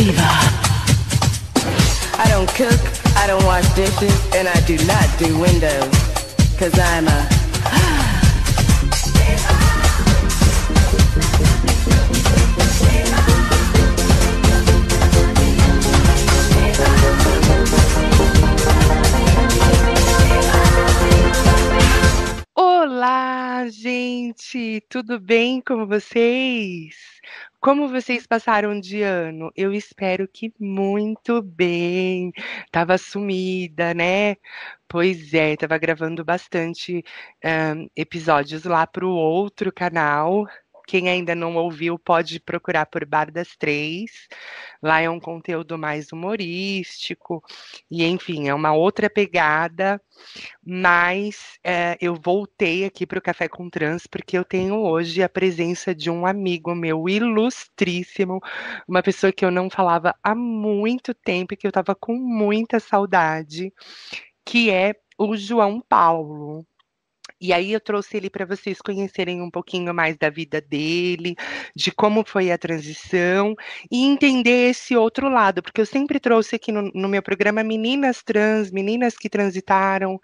I don't cook, I don't wash dishes, and I do not do windows, 'cause I'm a Olá, gente! Tudo bem com vocês? Como vocês passaram de ano? Eu espero que muito bem. Tava sumida, né? Pois é, tava gravando bastante episódios lá pro outro canal. Quem ainda não ouviu pode procurar por Bar das Três. Lá é um conteúdo mais humorístico e, enfim, é uma outra pegada. Mas eu voltei aqui para o Café com Trans porque eu tenho hoje a presença de um amigo meu ilustríssimo, uma pessoa que eu não falava há muito tempo e que eu estava com muita saudade, que é o João Paulo. E aí eu trouxe ele para vocês conhecerem um pouquinho mais da vida dele, de como foi a transição e entender esse outro lado, porque eu sempre trouxe aqui no meu programa meninas trans, meninas que transitaram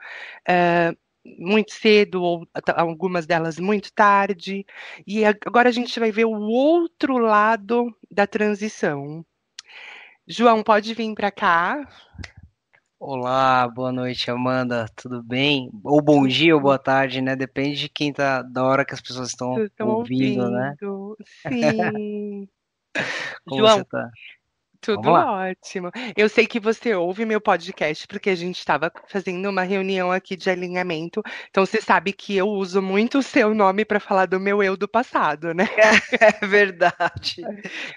muito cedo ou algumas delas muito tarde. E agora a gente vai ver o outro lado da transição. João, pode vir para cá. Olá, boa noite, Amanda. Tudo bem? Ou bom dia ou boa tarde, né? Depende de quem tá, da hora que as pessoas estão Vocês estão ouvindo, né? ouvindo? Sim. Como você João, tá? Vamos tudo lá. ótimo. Eu sei que você ouve meu podcast porque a gente estava fazendo uma reunião aqui de alinhamento. Então você sabe que eu uso muito o seu nome para falar do meu eu do passado, né? É verdade,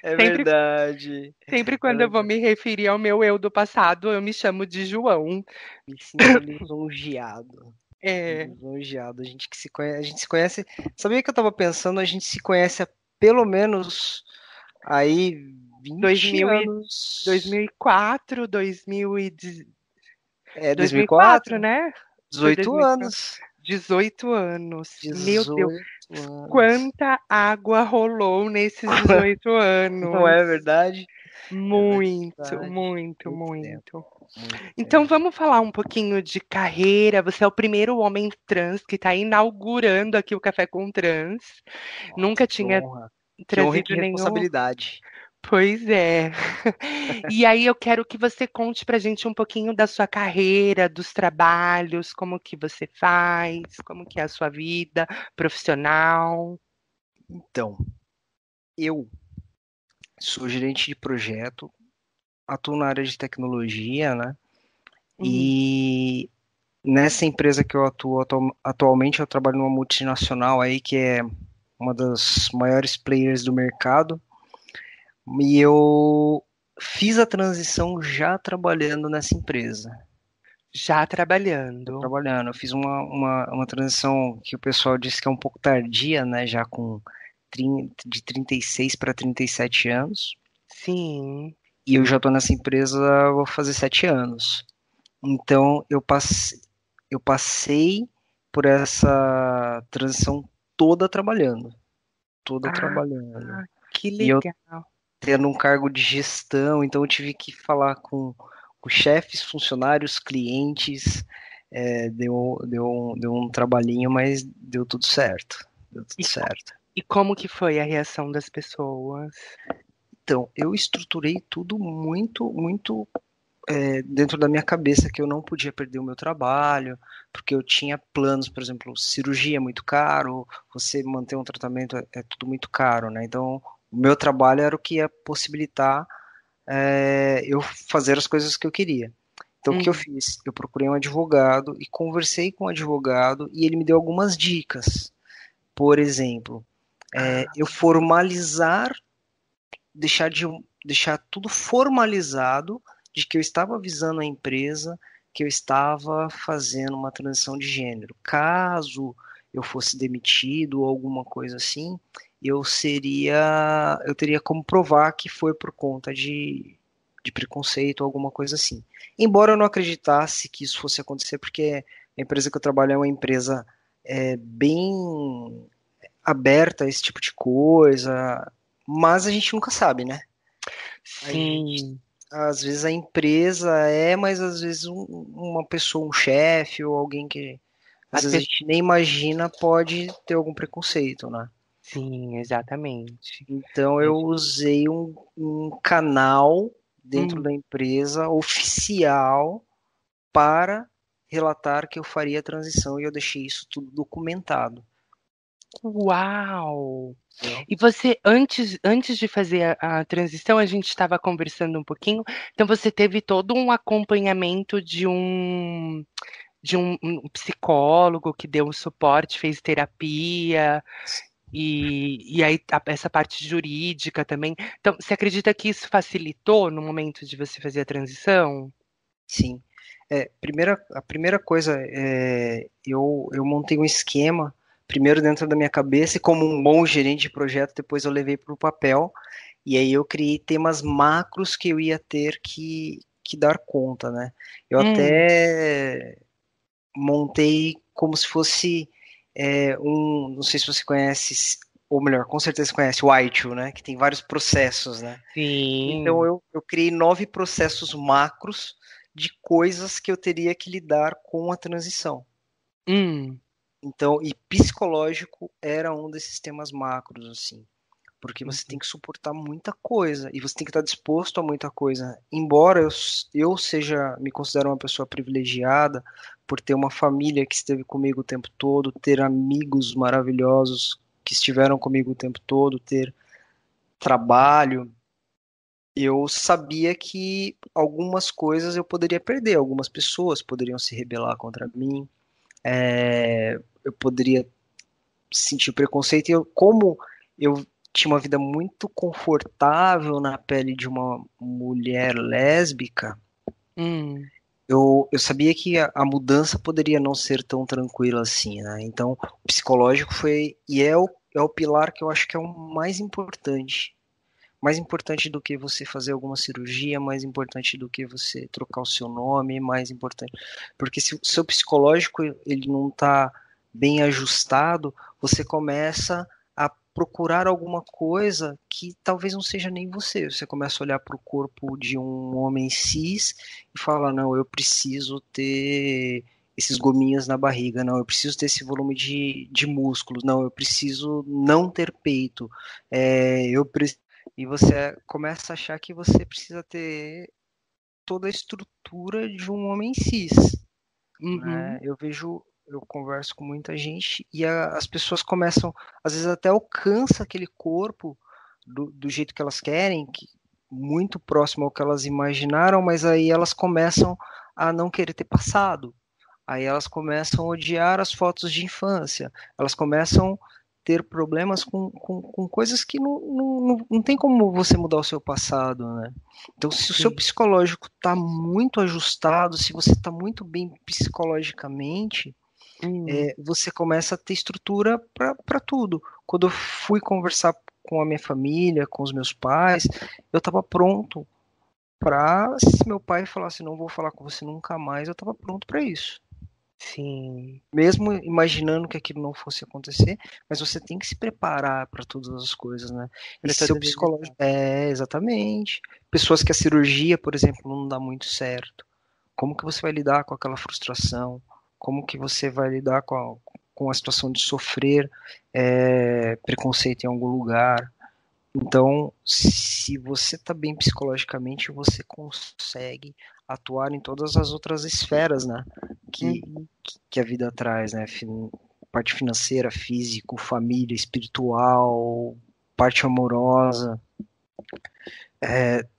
é Sempre, verdade. sempre É quando eu vou verdade. me referir ao meu eu do passado, eu me chamo de João. Me sinto lisonjeado. É, Lisonjeado. A gente que se conhece, a gente se conhece. Sabia que eu tava pensando, a gente se conhece há pelo menos aí 20 2000 e, anos. 2004, 2000 e, É 2004, 2004? né? Foi 18 2004. anos. 18 anos. Meu Deus, 18 anos. quanta água rolou nesses 18 Não anos. é verdade? É Muito, verdade. muito, Muito tempo, muito. muito Então tempo. vamos falar um pouquinho de carreira. Você é o primeiro homem trans que está inaugurando aqui o Café com Trans. Nossa, Nunca tinha que honra e que trazido nenhum. responsabilidade. Pois é. E aí eu quero que você conte pra gente um pouquinho da sua carreira, dos trabalhos, como que você faz, como que é a sua vida profissional. Então, eu sou gerente de projeto, atuo na área de tecnologia, né? Uhum. E nessa empresa que eu atuo atualmente, eu trabalho numa multinacional aí que é uma das maiores players do mercado. E eu fiz a transição já trabalhando nessa empresa. Já Já trabalhando. trabalhando. Eu fiz uma transição que o pessoal disse que é um pouco tardia, né? Já com de 36 para 37 anos. Sim. E eu já estou nessa empresa, vou fazer 7 anos. Então eu passei por essa transição toda trabalhando. Toda Ah, trabalhando. que E eu legal. tendo um cargo de gestão, então eu tive que falar com chefes, funcionários, clientes. Deu um trabalhinho, mas deu tudo certo. Deu tudo E, certo. e como que foi a reação das pessoas? Então, eu estruturei tudo muito dentro da minha cabeça que eu não podia perder o meu trabalho, porque eu tinha planos, por exemplo, cirurgia é muito caro, você manter um tratamento é tudo muito caro, né? Então, o meu trabalho era o que ia possibilitar eu fazer as coisas que eu queria. Então, o que eu Uhum. fiz? Eu procurei um advogado e conversei com o advogado e ele me deu algumas dicas. Por exemplo, Ah, eu formalizar, deixar de deixar tudo formalizado de que eu estava avisando a empresa que eu estava fazendo uma transição de gênero. Caso eu fosse demitido ou alguma coisa assim, eu teria como provar que foi por conta de preconceito ou alguma coisa assim. Embora eu não acreditasse que isso fosse acontecer, porque a empresa que eu trabalho é uma empresa bem aberta a esse tipo de coisa, mas a gente nunca sabe, né? A gente, Sim. às vezes a empresa mas às vezes uma pessoa, um chefe ou alguém que às As vezes a pessoas. gente nem imagina pode ter algum preconceito, né? Sim, exatamente. Então eu usei um canal dentro Hum. da empresa oficial para relatar que eu faria a transição e eu deixei isso tudo documentado, Uau! entendeu? E você, antes de fazer a transição, a gente estava conversando um pouquinho, então você teve todo um acompanhamento de um psicólogo que deu um suporte, fez terapia, e aí essa parte jurídica também. Então, você acredita que isso facilitou no momento de você fazer a transição? Sim. A primeira coisa eu montei um esquema, primeiro dentro da minha cabeça, e como um bom gerente de projeto, depois eu levei para o papel, e aí eu criei temas macros que eu ia ter que dar conta, né? Eu Hum, até montei como se fosse não sei se você conhece, ou melhor, com certeza você conhece o ITIL, né? Que tem vários processos, né? Então sim. eu criei 9 processos macros de coisas que eu teria que lidar com a transição. Hum, Então, e psicológico era um desses temas macros, assim, porque você tem uhum, que suportar muita coisa e você tem que estar disposto a muita coisa. Embora eu seja, me considero uma pessoa privilegiada por ter uma família que esteve comigo o tempo todo, ter amigos maravilhosos que estiveram comigo o tempo todo, ter trabalho, eu sabia que algumas coisas eu poderia perder, algumas pessoas poderiam se rebelar contra mim, eu poderia sentir preconceito, e como eu tinha uma vida muito confortável na pele de uma mulher lésbica, hum, eu sabia que a mudança poderia não ser tão tranquila assim, né? Então, o psicológico foi, é o pilar que eu acho que é o mais importante do que você fazer alguma cirurgia, mais importante do que você trocar o seu nome, mais importante. Porque se o seu psicológico ele não está bem ajustado, você começa a procurar alguma coisa que talvez não seja nem você. Você começa a olhar para o corpo de um homem cis e fala, não, eu preciso ter esses gominhos na barriga, não, eu preciso ter esse volume de músculos, não, eu preciso não ter peito, eu preciso e você começa a achar que você precisa ter toda a estrutura de um homem cis, né? uhum, Eu converso com muita gente e as pessoas começam, às vezes até alcança aquele corpo do jeito que elas querem, muito próximo ao que elas imaginaram, mas aí elas começam a não querer ter passado. Aí elas começam a odiar as fotos de infância, elas começam a ter problemas com coisas que não tem como você mudar o seu passado, né? Então, se o seu sim, psicológico está muito ajustado, se você está muito bem psicologicamente, hum, você começa a ter estrutura para tudo. Quando eu fui conversar com a minha família, com os meus pais, eu estava pronto para, se meu pai falasse, não vou falar com você nunca mais, eu estava pronto para isso, sim. mesmo imaginando que aquilo não fosse acontecer, mas você tem que se preparar para todas as coisas, né? E Para se seu todas as psicológico. etapas. Exatamente. Pessoas que a cirurgia, por exemplo, não dá muito certo. Como que você vai lidar com aquela frustração? Como que você vai lidar com a situação de sofrer preconceito em algum lugar? Então, se você está bem psicologicamente, você consegue atuar em todas as outras esferas, né? Que, Uhum. que a vida traz, né? Parte financeira, físico, família, espiritual, parte amorosa.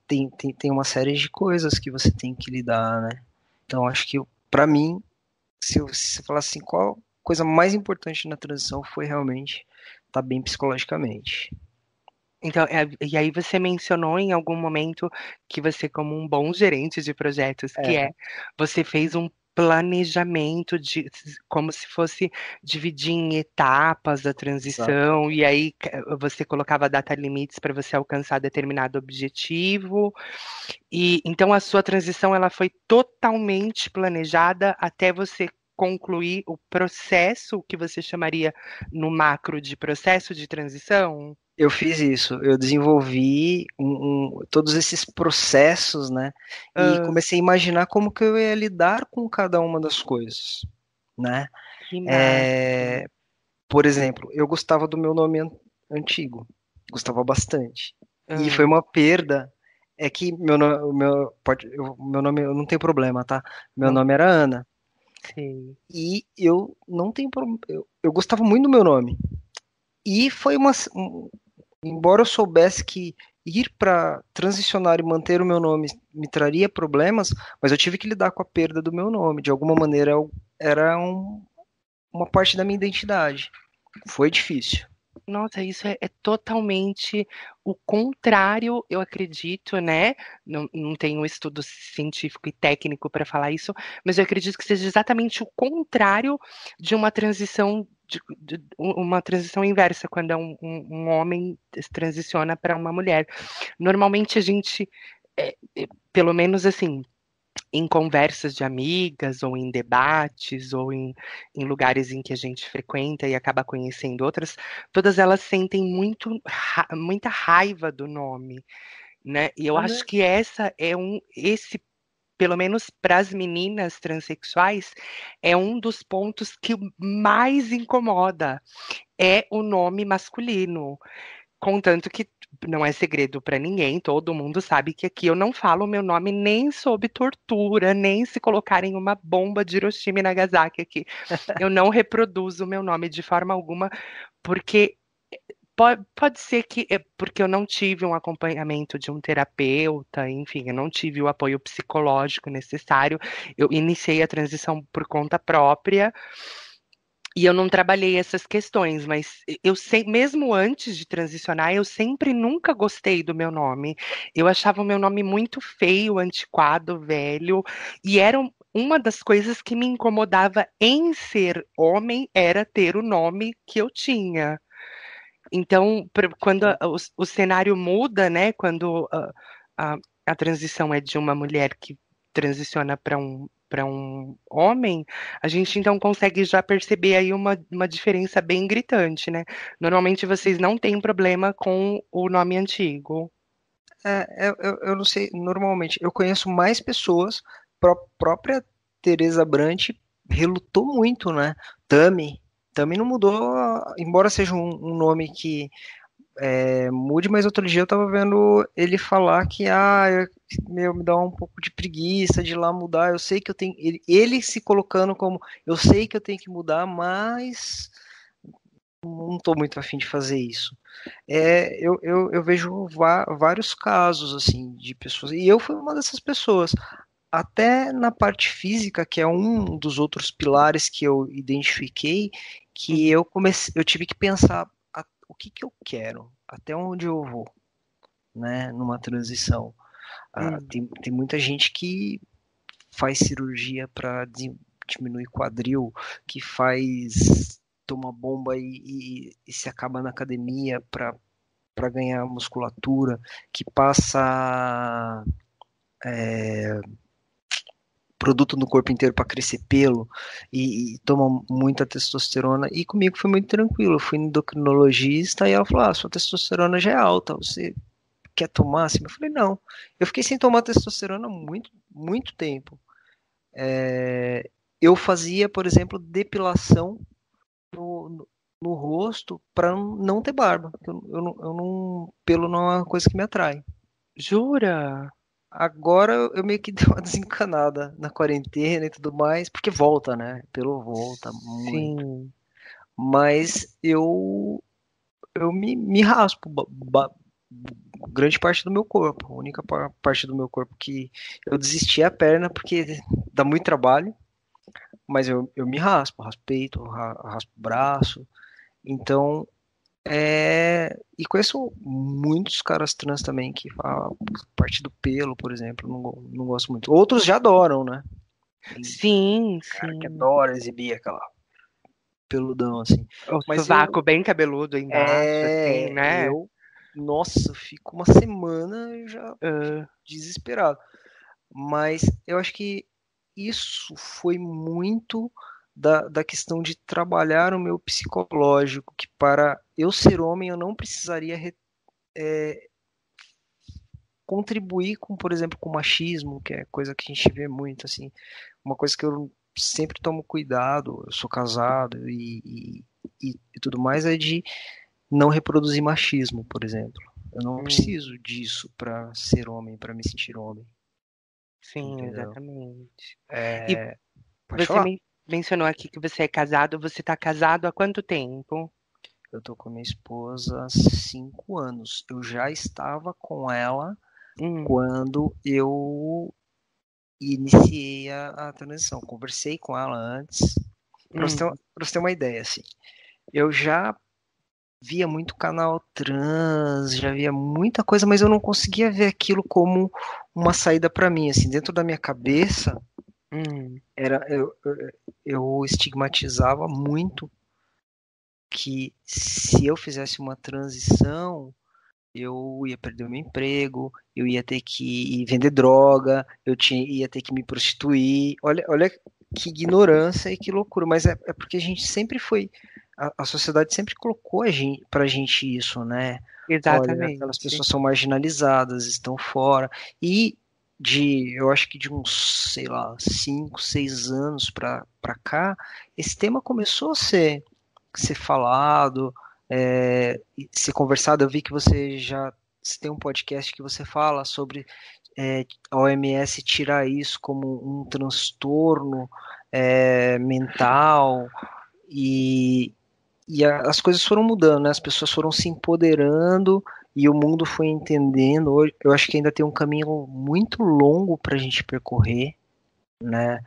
Tem uma série de coisas que você tem que lidar, né? Então, acho que, para mim, se você falar assim, qual a coisa mais importante na transição foi realmente estar bem psicologicamente. Então, e aí você mencionou em algum momento que você, como um bom gerente de projetos que É, você fez um planejamento de como se fosse dividir em etapas da exato. transição, e aí você colocava data limites para você alcançar determinado objetivo. E então a sua transição ela foi totalmente planejada até você concluir o processo que você chamaria no macro de processo de transição? Eu fiz isso, eu desenvolvi todos esses processos, né? E Ah, comecei a imaginar como que eu ia lidar com cada uma das coisas, né? que massa. É, por exemplo, eu gostava do meu nome antigo, gostava bastante. E foi Ah, uma perda. É que meu nome eu não tenho problema, tá? Meu não nome era Ana. sei. E eu não tenho problema. Eu gostava muito do meu nome. E foi embora eu soubesse que ir para transicionar e manter o meu nome me traria problemas, mas eu tive que lidar com a perda do meu nome. De alguma maneira, era uma parte da minha identidade. Foi difícil. Nossa, isso é totalmente o contrário, eu acredito, né? Não tenho um estudo científico e técnico para falar isso, mas eu acredito que seja exatamente o contrário de uma transição, uma transição inversa, quando é um homem transiciona para uma mulher. Normalmente a gente, pelo menos assim, em conversas de amigas, ou em debates, ou em lugares em que a gente frequenta e acaba conhecendo outras, todas elas sentem muita raiva do nome, né? E eu Ah, né? acho que esse, pelo menos para as meninas transexuais, é um dos pontos que mais incomoda, é o nome masculino. Contanto que não é segredo para ninguém, todo mundo sabe que aqui eu não falo o meu nome nem sob tortura, nem se colocarem uma bomba de Hiroshima e Nagasaki aqui. Eu não reproduzo o meu nome de forma alguma, porque pode ser que é porque eu não tive um acompanhamento de um terapeuta, enfim, eu não tive o apoio psicológico necessário. Eu iniciei a transição por conta própria. E eu não trabalhei essas questões, mas eu sei, mesmo antes de transicionar, eu sempre nunca gostei do meu nome. Eu achava o meu nome muito feio, antiquado, velho, e era uma das coisas que me incomodava em ser homem era ter o nome que eu tinha. Então, quando o cenário muda, né? Quando a, a transição é de uma mulher que transiciona para um homem, a gente então consegue já perceber aí uma diferença bem gritante, né? Normalmente vocês não têm problema com o nome antigo. Eu não sei, normalmente, eu conheço mais pessoas, própria Teresa Brant relutou muito, né? Tami não mudou, embora seja um nome que mude, mas outro dia eu tava vendo ele falar que, me dá um pouco de preguiça de ir lá mudar, eu sei que eu tenho, ele se colocando como, eu sei que eu tenho que mudar, mas não tô muito afim de fazer isso. Eu vejo vários casos, assim, de pessoas, e eu fui uma dessas pessoas, até na parte física, que é um dos outros pilares que eu identifiquei, que Uhum. eu tive que pensar o que que eu quero, até onde eu vou, né, numa transição. Uhum. Tem muita gente que faz cirurgia para diminuir quadril, que faz toma bomba e se acaba na academia para ganhar musculatura, que passa produto no corpo inteiro para crescer pelo e toma muita testosterona. E comigo foi muito tranquilo. Eu fui no endocrinologista e ela falou: sua testosterona já é alta, você quer tomar? Assim? Eu falei: não. Eu fiquei sem tomar testosterona muito, muito tempo. Eu fazia, por exemplo, depilação no rosto para não ter barba. Pelo não é uma coisa que me atrai. Jura? Agora eu meio que dei uma desencanada na quarentena e tudo mais, porque volta, né? Pelo volta muito. Sim. Mas eu me raspo grande parte do meu corpo. A única parte do meu corpo que eu desisti é a perna, porque dá muito trabalho, mas eu me raspo peito, raspo braço. Então, e conheço muitos caras trans também que falam parte do pelo, por exemplo, não gosto muito. Outros já adoram, né? Tem Sim, cara que sim. adora exibir aquela peludão, assim. O Mas sovaco bem cabeludo embaixo, assim, é, né? eu, nossa, eu fico uma semana já Ah, desesperado. Mas eu acho que isso foi muito da questão de trabalhar o meu psicológico, que para eu ser homem, eu não precisaria contribuir com, por exemplo, com o machismo, que é coisa que a gente vê muito, assim, uma coisa que eu sempre tomo cuidado, eu sou casado e tudo mais, é de não reproduzir machismo, por exemplo. Eu não Hum, preciso disso para ser homem, para me sentir homem, sim, entendeu? exatamente. E É, pode você falar. mencionou aqui que você é casado. Você está casado há quanto tempo? Eu tô com a minha esposa há 5 anos. Eu já estava com ela Hum, quando eu iniciei a transição. Conversei com ela antes, hum, pra você ter uma ideia, assim. Eu já via muito canal trans, já via muita coisa, mas eu não conseguia ver aquilo como uma saída para mim, assim, dentro da minha cabeça, hum, era eu estigmatizava muito que se eu fizesse uma transição, eu ia perder o meu emprego, eu ia ter que vender droga, ia ter que me prostituir. Olha que ignorância e que loucura, mas é porque a gente sempre foi, a sociedade sempre colocou pra gente isso, né? Olha, aquelas exatamente. pessoas são marginalizadas, estão fora. E eu acho que de uns, sei lá, 5, 6 anos pra cá, esse tema começou a ser falado, ser conversado. Eu vi que você tem um podcast que você fala sobre a OMS tirar isso como um transtorno mental e, as coisas foram mudando, né? As pessoas foram se empoderando e o mundo foi entendendo. Hoje, eu acho que ainda tem um caminho muito longo para a gente percorrer, né?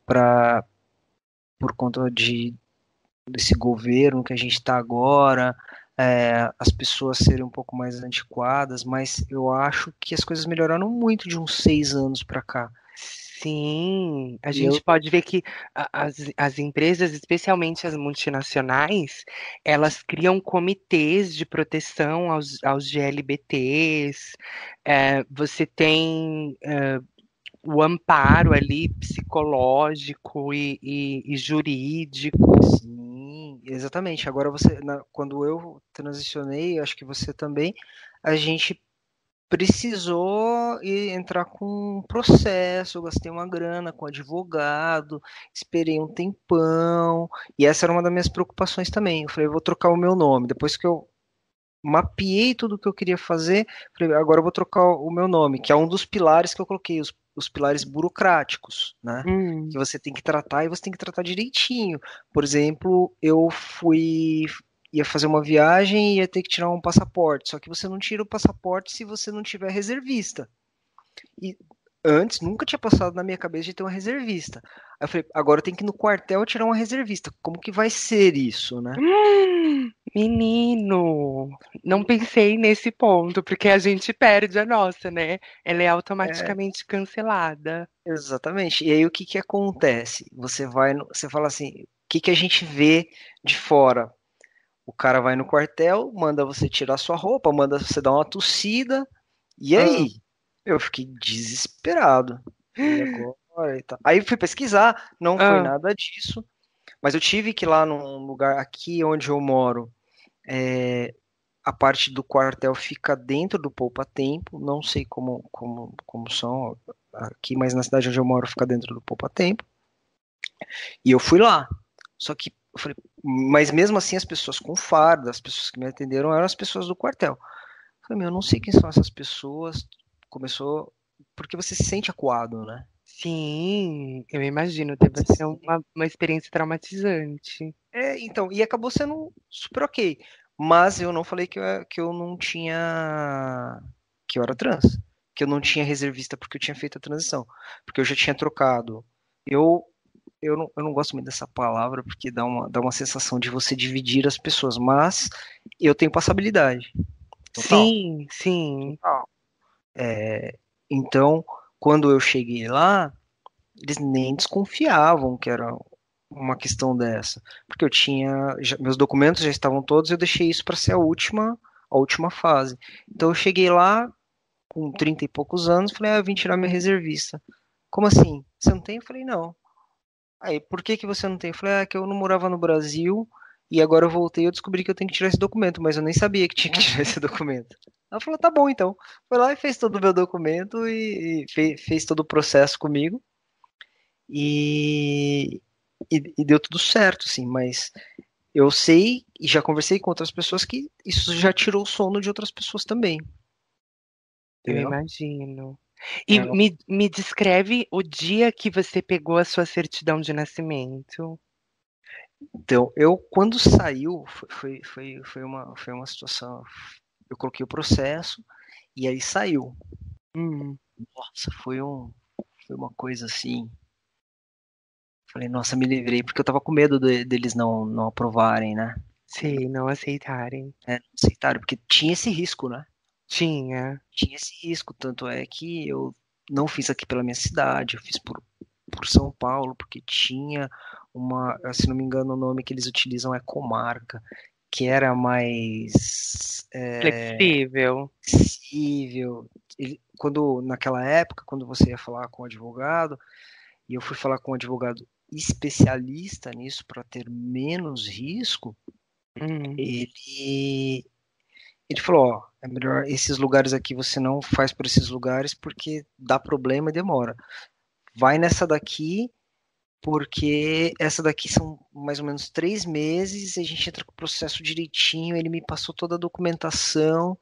Pra, por conta desse governo que a gente está agora, as pessoas serem um pouco mais antiquadas, mas eu acho que as coisas melhoraram muito de uns 6 anos para cá. Sim, a E eu, gente pode ver que as empresas, especialmente as multinacionais, elas criam comitês de proteção aos GLBTs. Você tem o amparo ali psicológico e jurídico. sim, exatamente. Agora quando eu transicionei, acho que você também, a gente precisou entrar com um processo, eu gastei uma grana com advogado, esperei um tempão, e essa era uma das minhas preocupações também. Eu falei, eu vou trocar o meu nome. Depois que eu mapeei tudo o que eu queria fazer, falei, agora eu vou trocar o meu nome, que é um dos pilares que eu coloquei, os pilares burocráticos, né? Que Hum, você tem que tratar e você tem que tratar direitinho. Por exemplo, ia fazer uma viagem e ia ter que tirar um passaporte, só que você não tira o passaporte se você não tiver reservista. E antes nunca tinha passado na minha cabeça de ter uma reservista. Aí eu falei, agora eu tenho que ir no quartel tirar uma reservista. Como que vai ser isso, né? menino, não pensei nesse ponto, porque a gente perde a nossa, né? Ela é É, automaticamente cancelada. exatamente. E aí o que que acontece? Você fala assim, o que que a gente vê de fora? O cara vai no quartel, manda você tirar sua roupa, manda você dar uma tossida, e Ah, aí? Eu fiquei desesperado. Falei, agora e tal. Aí fui pesquisar, não foi ah, nada disso, mas eu tive que ir lá num lugar aqui onde eu moro. A parte do quartel fica dentro do poupa-tempo, não sei como são aqui, mas na cidade onde eu moro fica dentro do poupa-tempo. E eu fui lá. Só que eu falei, mas mesmo assim as pessoas com farda, as pessoas que me atenderam eram as pessoas do quartel. Eu falei, meu, eu não sei quem são essas pessoas. Começou porque você se sente acuado, né? sim, eu imagino, deve Você ser se uma experiência traumatizante. então, e acabou sendo super ok. Mas eu não falei que eu não tinha. Que eu era trans. Que eu não tinha reservista porque eu tinha feito a transição. Porque eu já tinha trocado. Eu, eu não gosto muito dessa palavra porque dá uma sensação de você dividir as pessoas. Mas eu tenho passabilidade. Total. Sim, sim. Total. Então, quando eu cheguei lá, eles nem desconfiavam que era uma questão dessa, porque meus documentos já estavam todos, eu deixei isso para ser a última fase. Então eu cheguei lá com 30 e poucos anos, falei, eu vim tirar minha reservista. Como assim? Você não tem? Eu falei, não. Aí, por que que você não tem? Eu falei, é que eu não morava no Brasil e agora eu voltei e eu descobri que eu tenho que tirar esse documento, mas eu nem sabia que tinha que tirar esse documento. Ela falou, tá bom então. Foi lá e fez todo o meu documento e fez todo o processo comigo e, e deu tudo certo, assim, mas eu sei e já conversei com outras pessoas que isso já tirou o sono de outras pessoas também, Eu entendeu? imagino. E É, me descreve o dia que você pegou a sua certidão de nascimento. então, eu quando saiu, foi uma situação. Eu coloquei o processo e aí saiu. Hum, Nossa, foi uma coisa assim. Falei, nossa, me livrei, porque eu tava com medo deles não aprovarem, né? sei, não aceitarem. É, não aceitaram, porque tinha esse risco, né? Tinha. Tinha esse risco, tanto é que eu não fiz aqui pela minha cidade, eu fiz por São Paulo, porque tinha uma, se não me engano, o nome que eles utilizam é comarca, que era mais Flexível. acessível. Quando, naquela época, quando você ia falar com o advogado, e eu fui falar com um advogado especialista nisso para ter menos risco, Hum, ele ele falou, ó, é melhor esses lugares aqui você não faz por esses lugares porque dá problema e demora. Vai nessa daqui, porque essa daqui são mais ou menos 3 meses, a gente entra com o processo direitinho, ele me passou toda a documentação,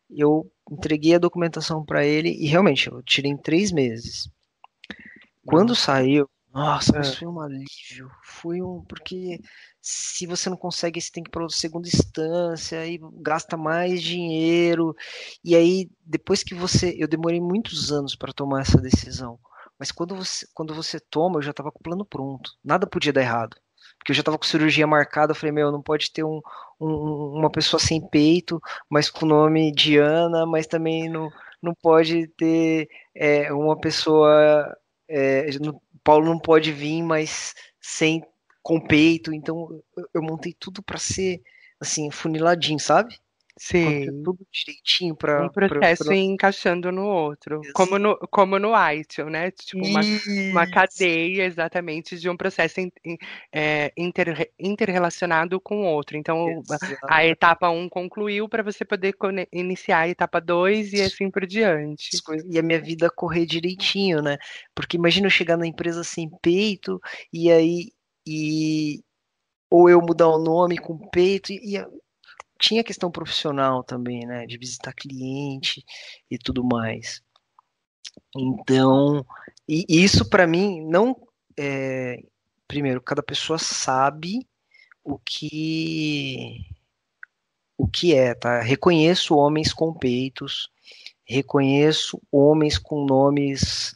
eu entreguei a documentação para ele e realmente eu tirei em 3 meses. Quando nossa. saiu, nossa, mas Ah, foi um alívio. Foi um. Porque se você não consegue, você tem que ir para segunda instância, aí gasta mais dinheiro. E aí, depois que você. Eu demorei muitos anos para tomar essa decisão. Mas quando você toma, eu já estava com o plano pronto. Nada podia dar errado. Porque eu já estava com cirurgia marcada. Eu falei, meu, não pode ter uma pessoa sem peito, mas com o nome Diana, mas também não pode ter uma pessoa Paulo não pode vir, mas sem com peito. Então eu montei tudo para ser assim, funiladinho, sabe? Acontecer sei. tudo direitinho Um para processo ir encaixando no outro. Como no ITIL, né? Tipo, uma Isso, cadeia exatamente de um processo interrelacionado com o outro. Então, a exato. etapa um concluiu para você poder iniciar a etapa 2 e assim por diante. E a minha vida correr direitinho, né? Porque imagina eu chegar na empresa sem peito e aí e ou eu mudar o nome com peito tinha questão profissional também, né? De visitar cliente e tudo mais. Então, e isso para mim não é, primeiro, cada pessoa sabe o que o que é, tá? Reconheço homens com peitos, reconheço homens com nomes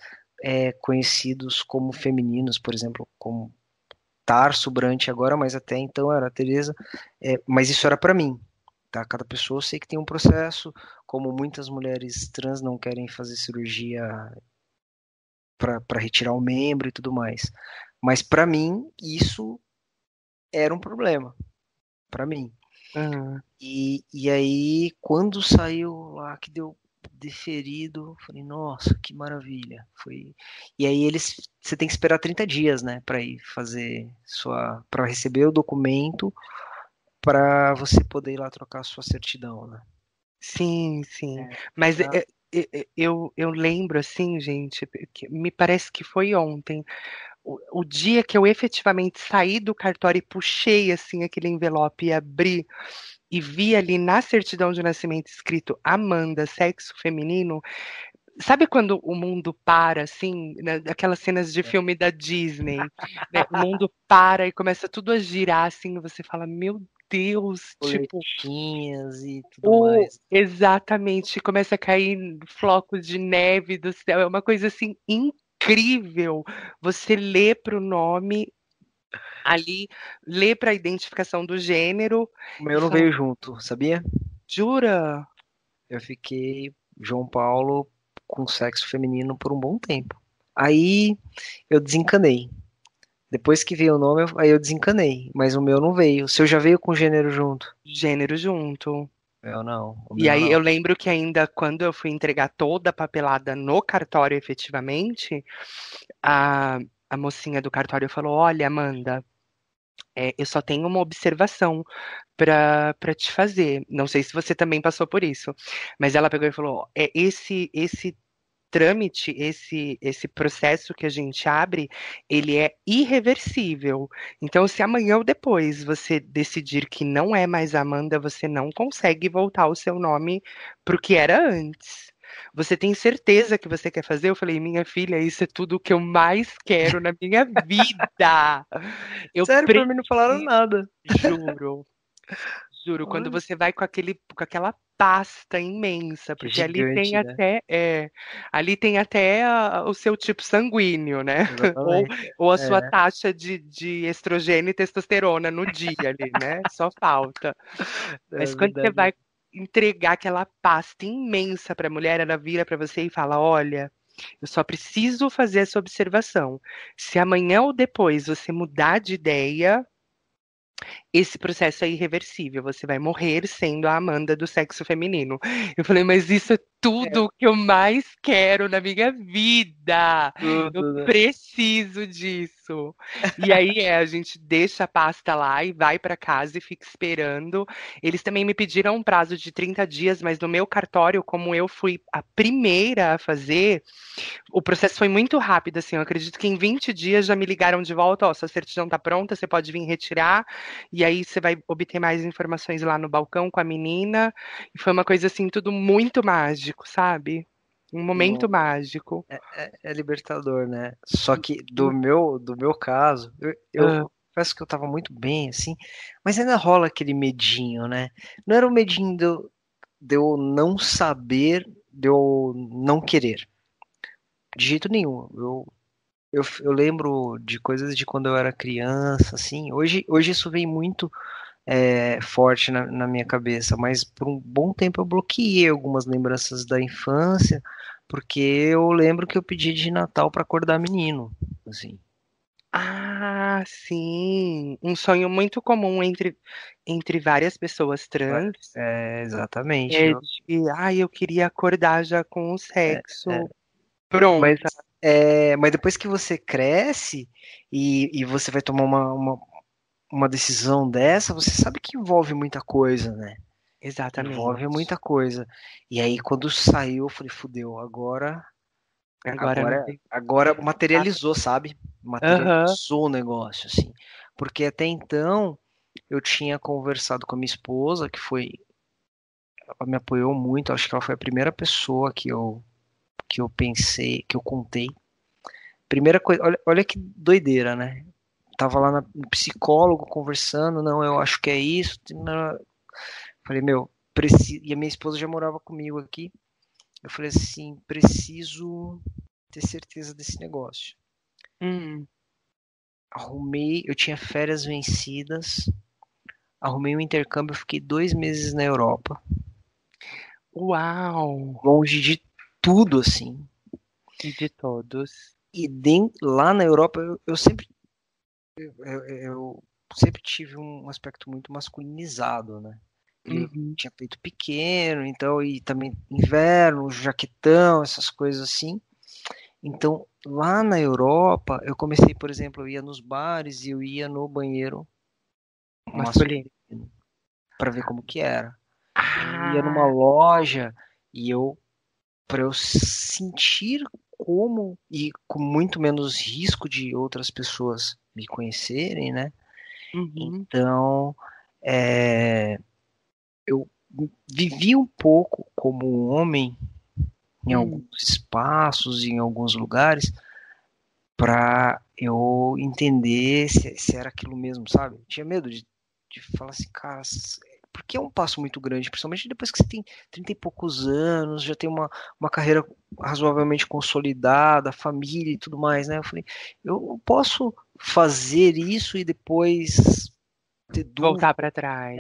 conhecidos como femininos, por exemplo, como Tarso, Brant agora, mas até então era a Teresa, mas isso era para mim. Tá? Cada pessoa eu sei que tem um processo, como muitas mulheres trans não querem fazer cirurgia para retirar o membro e tudo mais. Mas para mim, isso era um problema, para mim. Ah, E aí, quando saiu lá que deu deferido, eu falei, nossa, que maravilha. E aí você tem que esperar 30 dias, né, para ir fazer para receber o documento, para você poder ir lá trocar a sua certidão, né? sim, sim. É, Mas tá. eu lembro, assim, gente, que me parece que foi ontem. O dia que eu efetivamente saí do cartório e puxei assim aquele envelope e abri e vi ali na certidão de nascimento escrito Amanda, sexo feminino, sabe quando o mundo para assim, né, aquelas cenas de filme da Disney, né? O mundo para e começa tudo a girar assim, e você fala, meu Deus, tipo, Boletinhas e tudo mais. exatamente, começa a cair flocos de neve do céu, é uma coisa assim incrível. Você lê para o nome ali, lê para a identificação do gênero O e meu não fala, veio junto, sabia? jura? Eu fiquei João Paulo com sexo feminino por um bom tempo. Aí eu desencanei. Depois que veio o nome, aí eu desencanei. Mas o meu não veio. O seu já veio com gênero junto? Gênero junto. O meu não. O E meu aí eu não. lembro que ainda quando eu fui entregar toda a papelada no cartório efetivamente, a, a mocinha do cartório falou: Olha, Amanda. eu só tenho uma observação para te fazer. Não sei se você também passou por isso, mas ela pegou e falou: "Ó, esse trâmite, esse processo que a gente abre, ele é irreversível. Então, se amanhã ou depois você decidir que não é mais Amanda, você não consegue voltar o seu nome para o que era antes. Você tem certeza que você quer fazer?" Eu falei: "Minha filha, isso é tudo o que eu mais quero na minha vida. Eu Sério, pra mim não falaram preciso, nada. juro. Juro, quando Olha, você vai com aquela pasta imensa, que é porque ali tem gigante, né? até o seu tipo sanguíneo, né? Ou, Exatamente. ou a sua É, taxa de estrogênio e testosterona no dia ali, né? Só falta. é Mas quando você verdade. vai entregar aquela pasta imensa para a mulher, ela vira para você e fala: "Olha, eu só preciso fazer essa observação. Se amanhã ou depois você mudar de ideia, esse processo é irreversível, você vai morrer sendo a Amanda do sexo feminino." Eu falei: "Mas isso é É tudo que eu mais quero na minha vida. Eu tudo, né? preciso disso." E aí a gente deixa a pasta lá e vai para casa e fica esperando. Eles também me pediram um prazo de 30 dias, mas no meu cartório, como eu fui a primeira a fazer, o processo foi muito rápido, assim. Eu acredito que em 20 dias já me ligaram de volta: "Ó, sua certidão tá pronta, você pode vir retirar, e aí você vai obter mais informações lá no balcão com a menina." E foi uma coisa assim, tudo muito mágico, sabe? Um momento Não, mágico. é libertador, né? Só que do meu caso, eu Ah, confesso que eu tava muito bem, assim, mas ainda rola aquele medinho, né? Não era o medinho de eu não saber, de eu não querer. De jeito nenhum. Eu lembro de coisas de quando eu era criança, assim. Hoje isso vem muito forte na minha cabeça, mas por um bom tempo eu bloqueei algumas lembranças da infância, porque eu lembro que eu pedi de Natal para acordar menino, assim. ah, sim. Um sonho muito comum entre várias pessoas trans Exatamente. é de, ai, eu queria acordar já com o É, sexo mas, pronta. mas depois que você cresce e você vai tomar uma decisão dessa, você sabe que envolve muita coisa, né? Envolve Exatamente. muita coisa. E aí, quando saiu, eu falei, fudeu, agora, Agora não agora, tem. agora materializou, sabe? Aham. Materializou o negócio, assim. Porque até então, eu tinha conversado com a minha esposa, ela me apoiou muito, acho que ela foi a primeira pessoa que eu pensei, que eu contei. Primeira coisa, olha que doideira, né? Tava lá no psicólogo conversando, não, eu acho que é isso. Falei, meu, e a minha esposa já morava comigo aqui. Eu falei assim, preciso ter certeza desse negócio. Hum. Eu tinha férias vencidas, arrumei um intercâmbio, fiquei 2 meses na Europa, Uau! longe de tudo assim. E de todos. E lá na Europa eu sempre tive um aspecto muito masculinizado, né? E eu Uhum. tinha peito pequeno, então, e também inverno, jaquetão, essas coisas assim. Então, lá na Europa, eu comecei, por exemplo, eu ia nos bares e eu ia no banheiro Masculino. masculino para ver como que era. Eu ia numa Ah, loja e para eu sentir como e com muito menos risco de outras pessoas me conhecerem, né? uhum, Então, é, eu vivi um pouco como um homem em hum. alguns espaços, em alguns lugares, para eu entender se era aquilo mesmo, sabe? Eu tinha medo de falar assim, cara, porque é um passo muito grande, principalmente depois que você tem 30 e poucos anos, já tem uma carreira razoavelmente consolidada, família e tudo mais, né? Eu falei, eu não posso fazer isso e depois ter dúvida. Voltar para trás.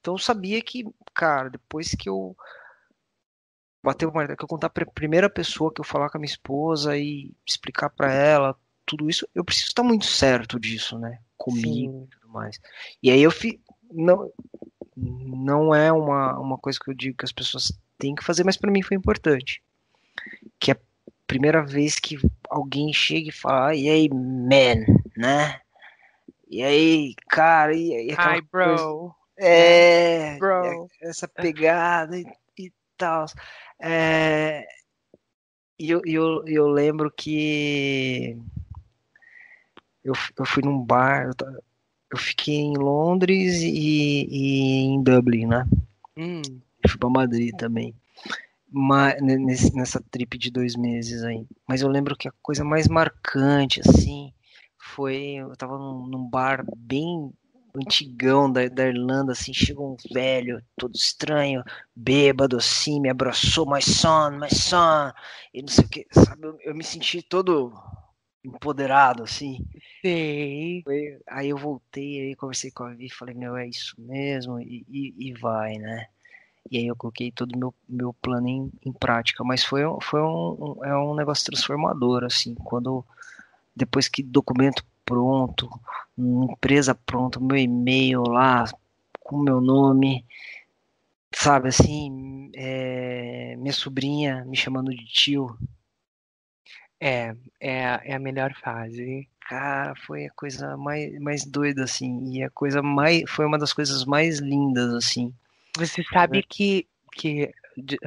Então eu sabia que, cara, depois que eu bater uma que eu contar para a primeira pessoa, que eu falar com a minha esposa e explicar para ela tudo isso, eu preciso estar muito certo disso, né? Comigo Sim, e tudo mais. E aí não é uma coisa que eu digo que as pessoas têm que fazer, mas para mim foi importante. Que é a primeira vez que alguém chega e fala, e aí, man, né? E aí, cara, e aquela Hi, coisa. bro, né? É, Bro. essa pegada e tal. É, e eu lembro que eu fui num bar, eu fiquei em Londres e em Dublin, né? Hum, Eu fui pra Madrid também. Mas, nessa trip de 2 meses aí. Mas eu lembro que a coisa mais marcante, assim, foi. Eu tava num bar bem antigão da Irlanda, assim, chegou um velho, todo estranho, bêbado, assim, me abraçou, my son, e não sei o que, sabe? Eu me senti todo empoderado, assim. sei. Aí eu voltei, aí conversei com a Vi, falei, meu, é isso mesmo, e vai, né? E aí eu coloquei todo o meu plano em prática, mas é um negócio transformador, assim, quando depois que documento pronto, empresa pronta, meu e-mail lá, com meu nome, sabe, assim, minha sobrinha me chamando de tio, É, é a melhor fase. cara, foi a coisa mais doida, assim, e foi uma das coisas mais lindas, assim, Você sabe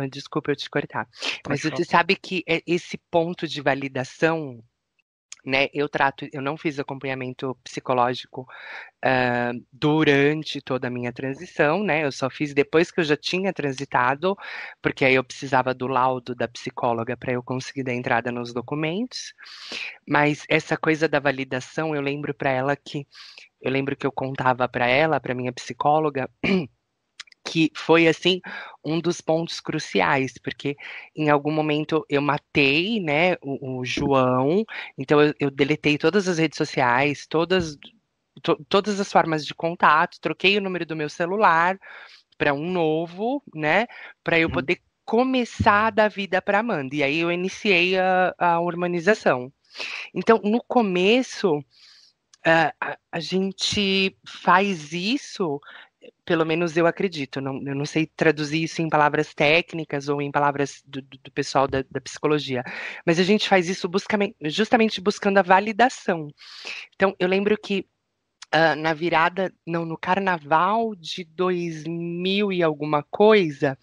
desculpa eu te cortar, pode mas falar. você sabe que esse ponto de validação, né? Eu não fiz acompanhamento psicológico durante toda a minha transição, né? Eu só fiz depois que eu já tinha transitado, porque aí eu precisava do laudo da psicóloga para eu conseguir dar entrada nos documentos. Mas essa coisa da validação, eu lembro que eu contava para ela, para minha psicóloga, que foi assim um dos pontos cruciais, porque em algum momento eu matei, né, o João, então eu deletei todas as redes sociais, todas as formas de contato, troquei o número do meu celular para um novo, né, para eu Uhum. poder começar a dar vida para Amanda. E aí eu iniciei a hormonização. Então, no começo, a gente faz isso, pelo menos eu acredito, eu não sei traduzir isso em palavras técnicas ou em palavras do pessoal da psicologia, mas a gente faz isso justamente buscando a validação. Então, eu lembro que na virada, não, no carnaval de 2000 e alguma coisa,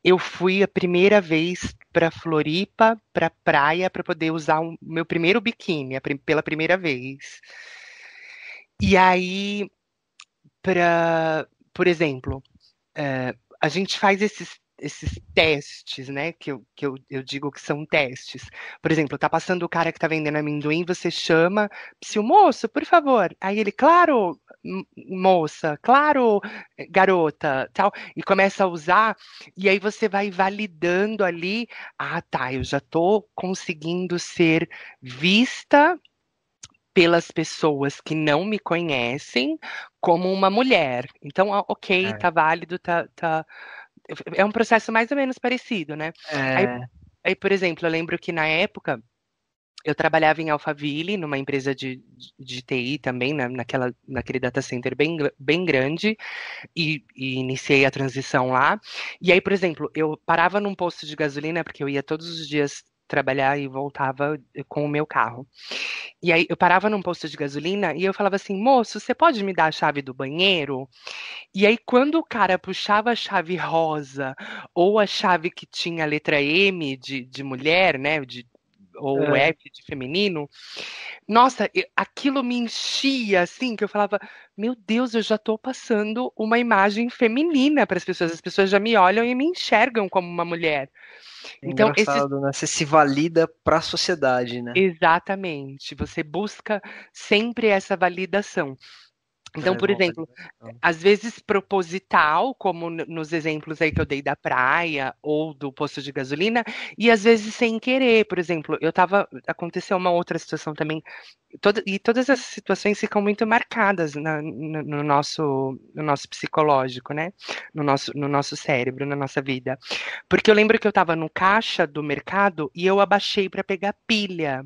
eu fui a primeira vez para Floripa, para praia, para poder usar o meu primeiro biquíni, pela primeira vez. E aí, por exemplo, a gente faz esses testes, né? Que eu digo que são testes. Por exemplo, tá passando o cara que tá vendendo amendoim, você chama, se o moço, por favor. Aí ele, claro, moça, claro, garota, tal, e começa a usar, e aí você vai validando ali, ah, tá, eu já tô conseguindo ser vista pelas pessoas que não me conhecem como uma mulher. Então, ok, É, tá válido, é um processo mais ou menos parecido, né? Aí, é, aí, por exemplo, eu lembro que na época eu trabalhava em Alphaville, numa empresa de TI também, naquele data center bem grande, e iniciei a transição lá. E aí, por exemplo, eu parava num posto de gasolina, porque eu ia todos os dias trabalhar e voltava com o meu carro. E aí eu parava num posto de gasolina e eu falava assim, moço, você pode me dar a chave do banheiro? E aí, quando o cara puxava a chave rosa ou a chave que tinha a letra M de mulher, né? Ou é. F de feminino, nossa, aquilo me enchia assim, que eu falava, meu Deus, eu já tô passando uma imagem feminina para as pessoas já me olham e me enxergam como uma mulher. É Então, esses engraçado, né? Você se valida para a sociedade, né? exatamente, você busca sempre essa validação. Então, Traz por uma exemplo, validação. às vezes proposital, como nos exemplos aí que eu dei da praia ou do posto de gasolina, e às vezes sem querer. Por exemplo, aconteceu uma outra situação também, e todas essas situações ficam muito marcadas no nosso psicológico, né? No nosso cérebro, na nossa vida. Porque eu lembro que eu estava no caixa do mercado e eu abaixei para pegar pilha.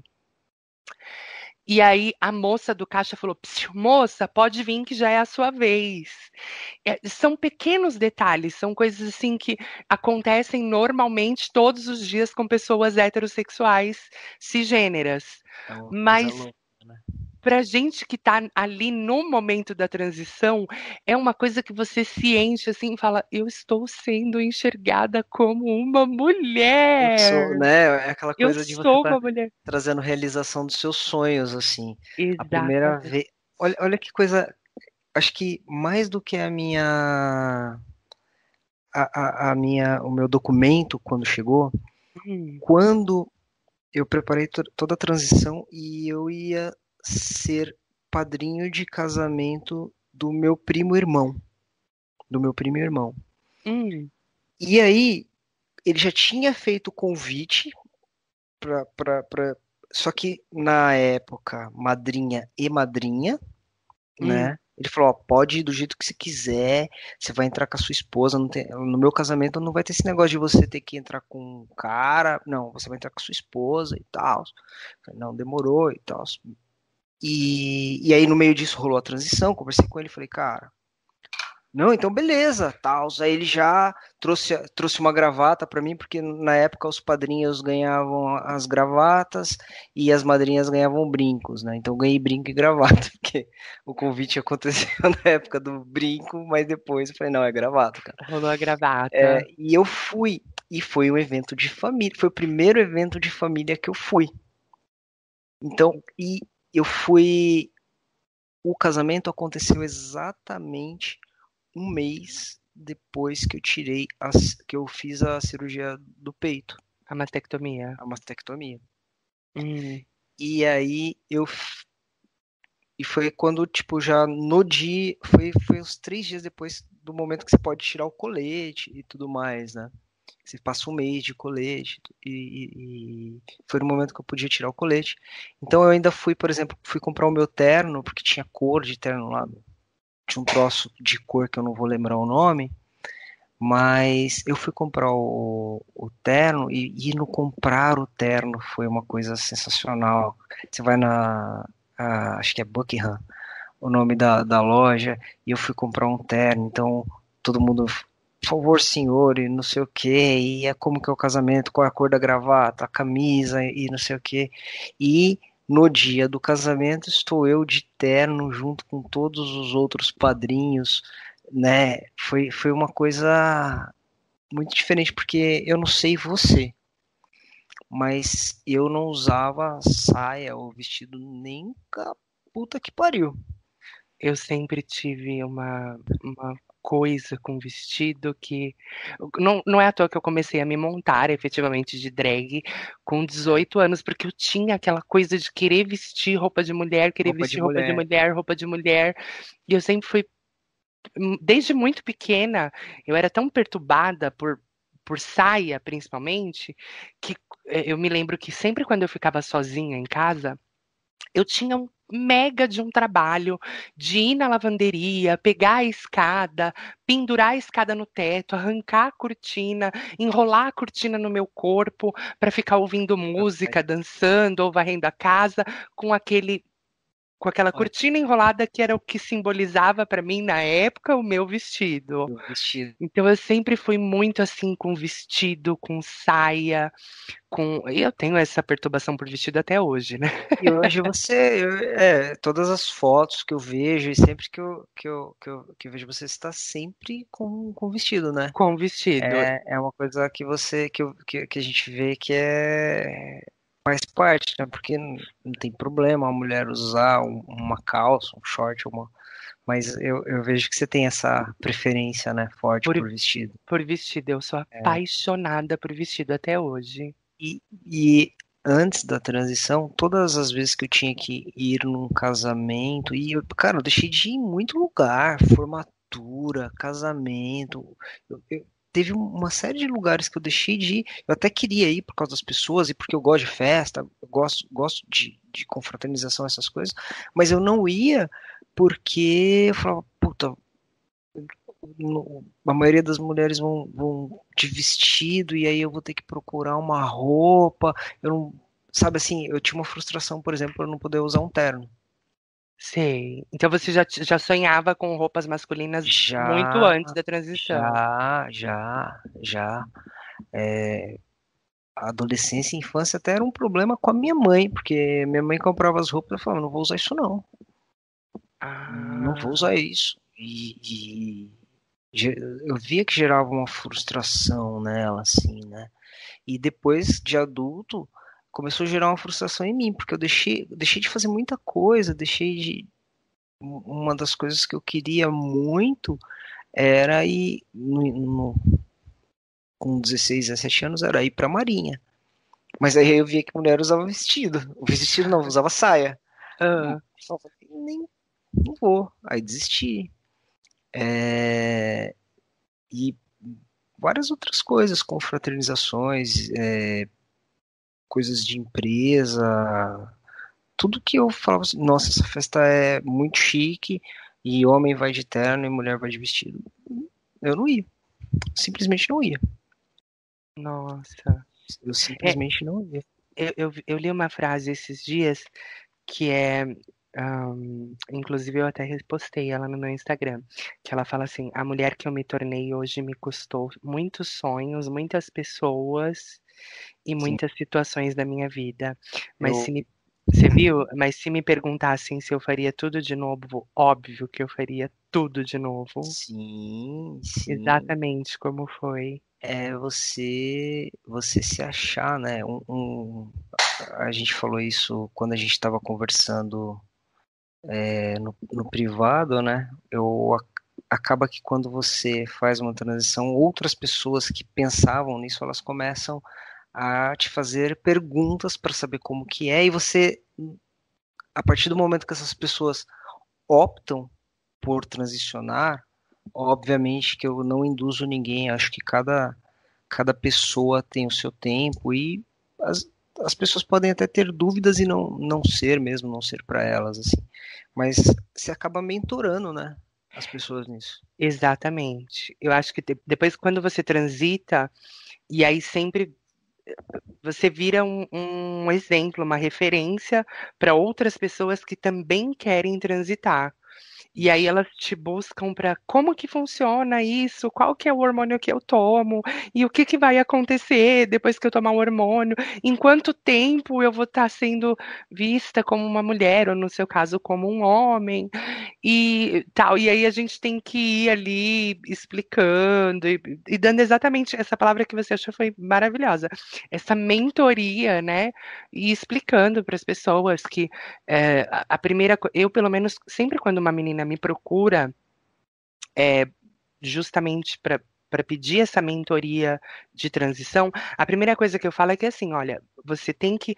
E aí a moça do caixa falou: "Psiu, moça, pode vir que já é a sua vez." São pequenos detalhes, são coisas assim que acontecem normalmente todos os dias com pessoas heterossexuais cisgêneras. É uma coisa Mas louca, né? pra gente que tá ali no momento da transição, é uma coisa que você se enche assim e fala: eu estou sendo enxergada como uma Eu sou, mulher. né? É aquela Eu coisa de você sou estar uma mulher. trazendo realização dos seus sonhos, assim. A primeira Exatamente. vez. Olha que coisa. Acho que mais do que a minha. O meu documento, quando chegou, Hum, quando eu preparei toda a transição e eu ia ser padrinho de casamento do meu primo irmão. Do meu primo irmão. hum, E aí, ele já tinha feito o convite para. Só que na época, madrinha e madrinha, hum. né? Ele falou, ó, pode ir do jeito que você quiser, você vai entrar com a sua esposa, no meu casamento não vai ter esse negócio de você ter que entrar com um cara, não, você vai entrar com a sua esposa e tal. Não, demorou e tal. E aí no meio disso rolou a transição, conversei com ele, falei, cara, não, então beleza, tal. Aí ele já trouxe uma gravata para mim, porque na época os padrinhos ganhavam as gravatas e as madrinhas ganhavam brincos, né? Então eu ganhei brinco e gravata, porque o convite aconteceu na época do brinco, mas depois eu falei, não, é gravata, cara. Rolou a gravata. E eu fui, e foi um evento de família, foi o primeiro evento de família que eu fui. Então, e eu fui, o casamento aconteceu exatamente um mês depois que que eu fiz a cirurgia do peito, A mastectomia. a mastectomia. Hum. E aí e foi quando, tipo, já no dia, foi uns 3 dias depois do momento que você pode tirar o colete e tudo mais, né? Você passa um mês de colete e foi no momento que eu podia tirar o colete. Então eu ainda fui, por exemplo, fui comprar o meu terno, porque tinha cor de terno lá, tinha um troço de cor que eu não vou lembrar o nome. Mas eu fui comprar o terno e no comprar o terno foi uma coisa sensacional. Você vai acho que é Buckingham, o nome da loja, e eu fui comprar um terno, então todo mundo, por favor, senhor, e não sei o que, e é como que é o casamento, qual é a cor da gravata, a camisa e não sei o que. E no dia do casamento estou eu de terno junto com todos os outros padrinhos, né? Foi uma coisa muito diferente, porque eu não sei você, mas eu não usava saia ou vestido nem com a puta que pariu. Eu sempre tive uma coisa com vestido que. Não é à toa que eu comecei a me montar efetivamente de drag com 18 anos, porque eu tinha aquela coisa de querer vestir roupa de mulher, querer Roupa de vestir roupa de mulher. mulher, roupa de mulher. E eu sempre fui, desde muito pequena, eu era tão perturbada por saia, principalmente, que eu me lembro que sempre quando eu ficava sozinha em casa, eu tinha um mega de um trabalho de ir na lavanderia, pegar a escada, pendurar a escada no teto, arrancar a cortina, enrolar a cortina no meu corpo para ficar ouvindo música, dançando ou varrendo a casa com aquele com aquela Olha, cortina enrolada que era o que simbolizava para mim na época o meu vestido. o vestido. Então eu sempre fui muito assim com vestido, com saia, com e eu tenho essa perturbação por vestido até hoje, né? E hoje todas as fotos que eu vejo e sempre que eu vejo você está sempre com vestido, né? Com vestido. É uma coisa que que a gente vê que faz parte, né? Porque não tem problema a mulher usar uma calça, um short, mas eu vejo que você tem essa preferência, né, forte Por, por vestido. por vestido. Eu sou apaixonada por vestido até hoje. E antes da transição, todas as vezes que eu tinha que ir num casamento, cara, eu deixei de ir em muito lugar, formatura, casamento. Teve uma série de lugares que eu deixei de ir. Eu até queria ir por causa das pessoas e porque eu gosto de festa, eu gosto de confraternização, essas coisas, mas eu não ia porque eu falava, puta, a maioria das mulheres vão de vestido e aí eu vou ter que procurar uma roupa. Eu não, sabe assim, eu tinha uma frustração, por exemplo, por eu não poder usar um terno. Sei. Então você já sonhava com roupas masculinas muito Já, antes da transição. já. a adolescência e infância até era um problema com a minha mãe, porque minha mãe comprava as roupas e falava, não vou usar isso não, não vou Ah, usar isso. Eu via que gerava uma frustração nela, assim, né? E depois de adulto, começou a gerar uma frustração em mim, porque eu deixei de fazer muita coisa, uma das coisas que eu queria muito era ir com 16, 17 anos, era ir pra Marinha. Mas aí eu via que mulher usava vestido. O vestido não, usava saia. ah, Eu falei, nem não vou. Aí desisti. E várias outras coisas, confraternizações, coisas de empresa, tudo que eu falava assim, nossa, essa festa é muito chique e homem vai de terno e mulher vai de vestido. Eu não ia, simplesmente não ia. nossa. Eu É, simplesmente não ia. eu li uma frase esses dias que é, inclusive eu até repostei ela no meu Instagram, que ela fala assim: a mulher que eu me tornei hoje me custou muitos sonhos, muitas pessoas e Sim, muitas situações da minha vida. Mas eu, você viu? Mas se me perguntassem se eu faria tudo de novo, óbvio que eu faria tudo de novo. sim, sim. Exatamente como foi. É você se achar, né? A gente falou isso quando a gente estava conversando no privado, né? Acaba que quando você faz uma transição, outras pessoas que pensavam nisso, elas começam a te fazer perguntas para saber como que é, e você, a partir do momento que essas pessoas optam por transicionar, obviamente que eu não induzo ninguém, acho que cada pessoa tem o seu tempo e as, as pessoas podem até ter dúvidas e não ser mesmo, não ser para elas, assim. Mas você acaba mentorando, né, as pessoas nisso. Exatamente. Eu acho que depois, quando você transita, e aí sempre você vira um exemplo, uma referência para outras pessoas que também querem transitar. E aí Isso. elas te buscam para como que funciona isso, qual que é o hormônio que eu tomo, e o que que vai acontecer depois que eu tomar o hormônio, em quanto tempo eu vou estar sendo vista como uma mulher, ou no seu caso, como um homem, e tal. E aí a gente tem que ir ali explicando e dando exatamente essa palavra que você achou foi maravilhosa, essa mentoria, né? E explicando para as pessoas que a primeira, eu pelo menos sempre quando uma menina me procura, é, justamente para pedir essa mentoria de transição, a primeira coisa que eu falo é que assim, olha, você tem que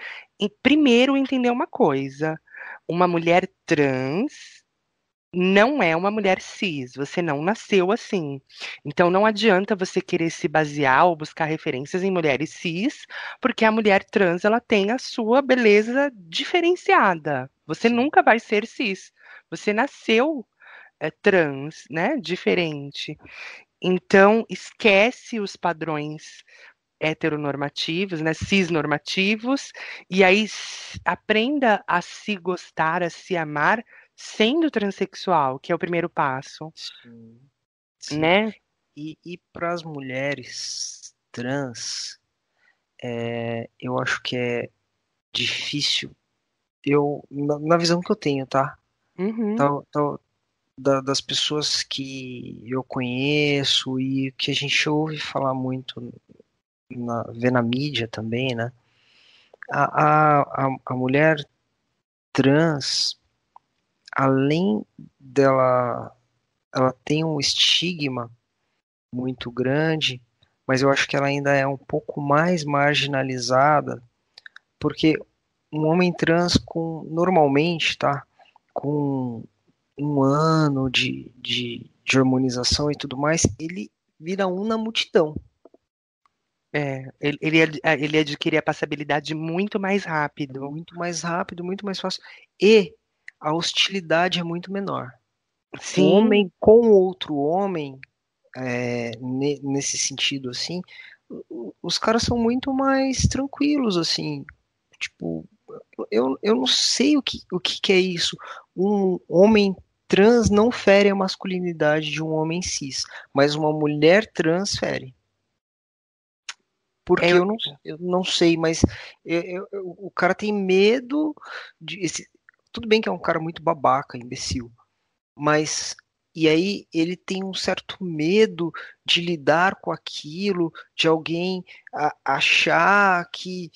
primeiro entender uma coisa. Uma mulher trans não é uma mulher cis, você não nasceu assim. Então não adianta você querer se basear ou buscar referências em mulheres cis, porque a mulher trans ela tem a sua beleza diferenciada. Você Sim, nunca vai ser cis. Você nasceu trans, né? Diferente. Então esquece os padrões heteronormativos, né, cisnormativos, e aí aprenda a se gostar, a se amar, sendo transexual, que é o primeiro passo, sim, sim. né? E para as mulheres trans, eu acho que é difícil, na visão que eu tenho, tá? Uhum, Tal, das pessoas que eu conheço e que a gente ouve falar muito, vê na mídia também, né? A mulher trans, além dela, ela tem um estigma muito grande, mas eu acho que ela ainda é um pouco mais marginalizada, porque um homem trans normalmente, tá? Com um ano de harmonização e tudo mais, ele vira um na multidão. ele adquire a passabilidade muito mais É rápido. muito mais rápido, muito mais fácil. E a hostilidade é muito menor. O Sim, homem com outro homem, nesse sentido, assim, os caras são muito mais tranquilos, assim. Tipo, eu não sei o que que é isso. Um homem trans não fere a masculinidade de um homem cis, mas uma mulher trans fere. Porque Eu, eu não sei, mas o cara tem medo de. Tudo bem que é um cara muito babaca, imbecil, mas. E aí ele tem um certo medo de lidar com aquilo, de alguém achar que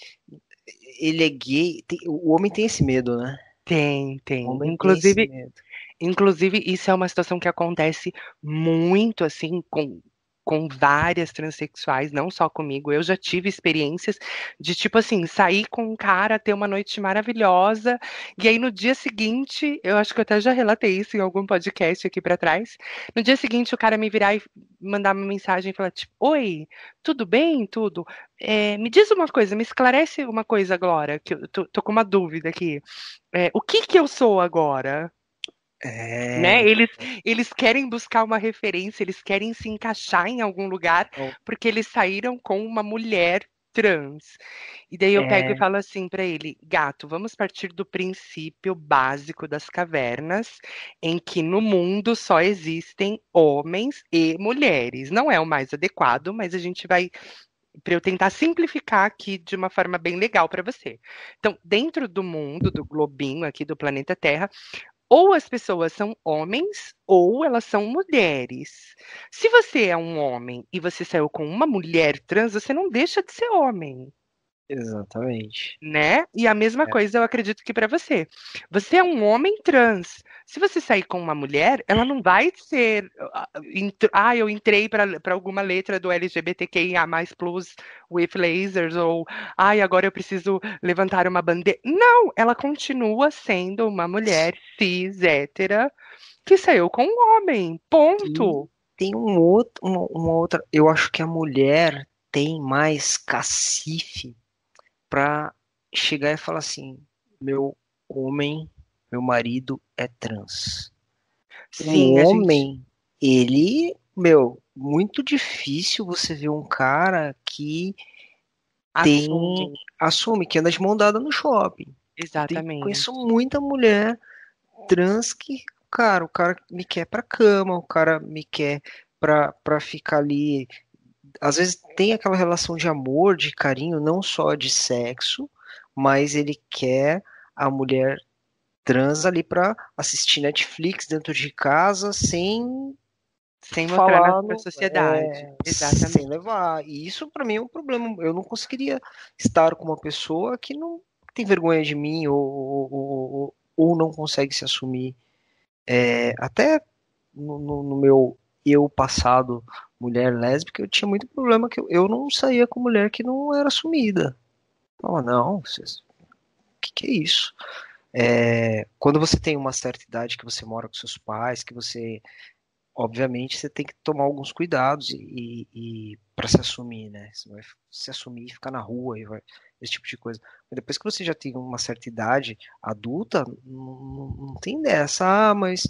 ele é gay. O homem tem esse medo, né? tem, O tem. homem tem esse Inclusive, medo. Inclusive, isso é uma situação que acontece muito, assim, com várias transexuais, não só comigo. Eu já tive experiências de, tipo assim, sair com um cara, ter uma noite maravilhosa, e aí no dia seguinte, eu acho que eu até já relatei isso em algum podcast aqui pra trás. No dia seguinte, o cara me virar e mandar uma mensagem e falar, tipo, oi, tudo bem? Tudo. Me diz uma coisa, me esclarece uma coisa agora, que eu tô com uma dúvida aqui. O que que eu sou agora? Né? É. Eles querem buscar uma referência, eles querem se encaixar em algum lugar porque eles saíram com uma mulher trans. E daí eu pego e É, falo assim para ele, gato, vamos partir do princípio básico das cavernas, em que no mundo só existem homens e mulheres. Não é o mais adequado, mas a gente vai para eu tentar simplificar aqui de uma forma bem legal para você. Então, dentro do mundo, do globinho aqui do planeta Terra, ou as pessoas são homens ou elas são mulheres. Se você é um homem e você saiu com uma mulher trans, você não deixa de ser homem. exatamente. Né? E a mesma É. coisa eu acredito que para você. Você é um homem trans. Se você sair com uma mulher, ela não vai ser. Eu entrei para alguma letra do LGBTQIA plus with lasers, ou agora eu preciso levantar uma bandeira. Não, ela continua sendo uma mulher cis, hétera, que saiu com um homem. E Ponto. tem uma outra. Eu acho que a mulher tem mais cacife pra chegar e falar assim: meu homem, meu marido é trans. O Sim, a gente homem, ele, meu, muito difícil você ver um cara que tem, assume. assume que anda de mão dada no shopping. Conheço Exatamente. muita mulher trans que, cara, o cara me quer pra cama, o cara me quer pra ficar ali. Às vezes tem aquela relação de amor, de carinho, não só de sexo, mas ele quer a mulher trans ali pra assistir Netflix dentro de casa sem Sem mostrar falar para a no, sociedade. sem Exatamente. levar. E isso pra mim é um problema. Eu não conseguiria estar com uma pessoa que não tem vergonha de mim ou não consegue se assumir. Até no meu eu passado, mulher lésbica, eu tinha muito problema que eu não saía com mulher que não era assumida. Oh, não, que é isso? Quando você tem uma certa idade, que você mora com seus pais, que você, obviamente, você tem que tomar alguns cuidados e para se assumir, né? Você vai se assumir e ficar na rua esse tipo de coisa. Mas depois que você já tem uma certa idade adulta, não tem dessa. Ah, mas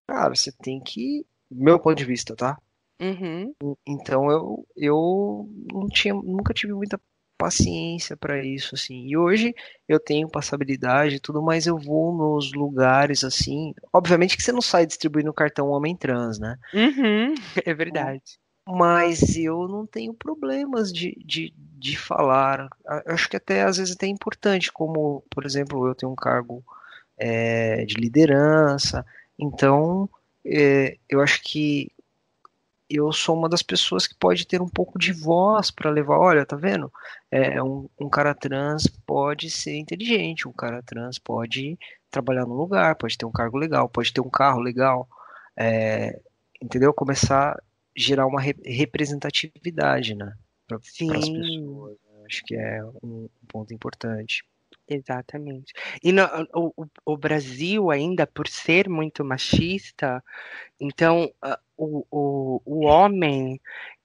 cara, você tem que, meu ponto de vista, tá? Uhum. Então eu não tinha, nunca tive muita paciência para isso, assim. E hoje eu tenho passabilidade e tudo, mas eu vou nos lugares assim. Obviamente que você não sai distribuindo cartão homem trans, né? Uhum. É verdade. Mas eu não tenho problemas de falar. Acho que até às vezes até é importante, como, por exemplo, eu tenho um cargo de liderança, então eu acho que eu sou uma das pessoas que pode ter um pouco de voz para levar. Olha, tá vendo? Um cara trans pode ser inteligente, um cara trans pode trabalhar num lugar, pode ter um cargo legal, pode ter um carro legal, é, entendeu? Começar a gerar uma representatividade, né, para as Sim, pessoas. Né? Acho que é um ponto importante. exatamente. E o Brasil, ainda por ser muito machista, então, o homem,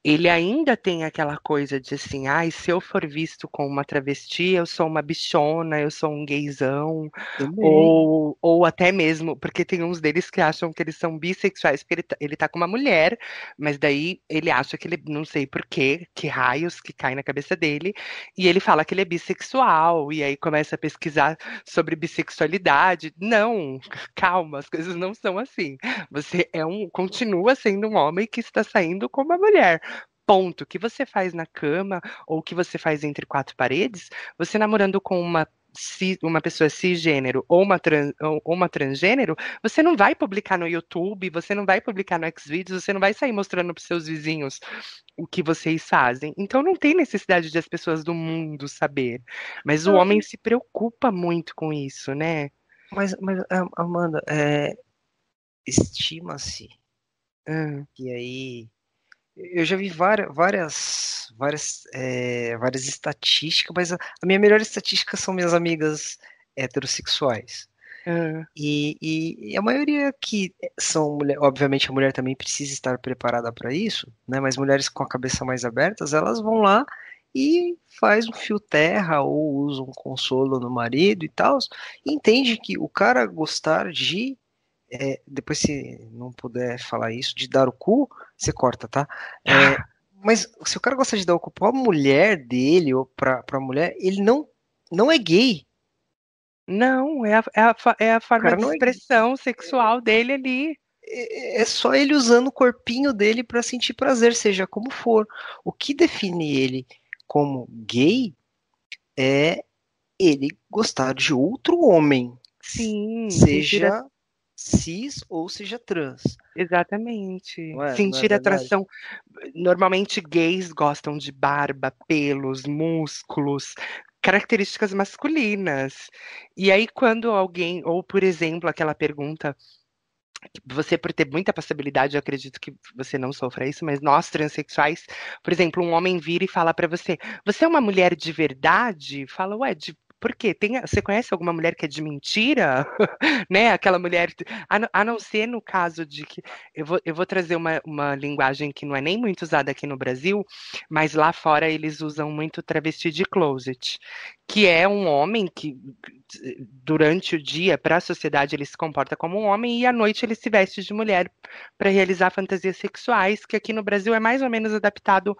ele ainda tem aquela coisa de assim, ai, se eu for visto com uma travesti, eu sou uma bichona, eu sou um gaysão, Também. ou até mesmo, porque tem uns deles que acham que eles são bissexuais, porque ele tá com uma mulher, mas daí ele acha que ele, não sei por quê, que raios que caem na cabeça dele, e ele fala que ele é bissexual, e aí começa a pesquisar sobre bissexualidade. Não, calma, as coisas não são assim. Você continua sendo um homem que está saindo com uma mulher. ponto. O que você faz na cama ou o que você faz entre quatro paredes, você namorando com uma pessoa cisgênero ou uma transgênero, você não vai publicar no YouTube, você não vai publicar no Xvideos, você não vai sair mostrando para seus vizinhos o que vocês fazem. Então não tem necessidade de as pessoas do mundo saber. Mas o Não, homem se preocupa muito com isso, né? Amanda, estima-se Ah, que aí eu já vi várias estatísticas, mas a minha melhor estatística são minhas amigas heterossexuais. ah, E a maioria que são mulher, obviamente a mulher também precisa estar preparada para isso, né? Mas mulheres com a cabeça mais abertas, elas vão lá e faz um fio terra ou usa um consolo no marido e tal, e entende que o cara gostar de depois se não puder falar isso, de dar o cu, você corta, tá? É, mas se o cara gosta de dar o cu pra mulher dele ou pra mulher, ele não é gay. não, é a O forma cara de não é gay. expressão sexual dele ali. É só ele usando o corpinho dele pra sentir prazer, seja como for. O que define ele como gay é ele gostar de outro homem, Sim, sentir seja cis ou seja trans. exatamente. Não é Sentir verdade? atração. Normalmente gays gostam de barba, pelos, músculos, características masculinas. E aí, quando alguém, ou por exemplo, aquela pergunta, que você por ter muita passabilidade, eu acredito que você não sofra isso, mas nós transexuais, por exemplo, um homem vira e fala pra você: "Você é uma mulher de verdade?" Fala: "Ué, por quê? Você conhece alguma mulher que é de mentira?" Né? Aquela mulher, a não ser no caso de que eu vou trazer uma linguagem que não é nem muito usada aqui no Brasil, mas lá fora eles usam muito travesti de closet, que é um homem que durante o dia, para a sociedade, ele se comporta como um homem e à noite ele se veste de mulher para realizar fantasias sexuais, que aqui no Brasil é mais ou menos adaptado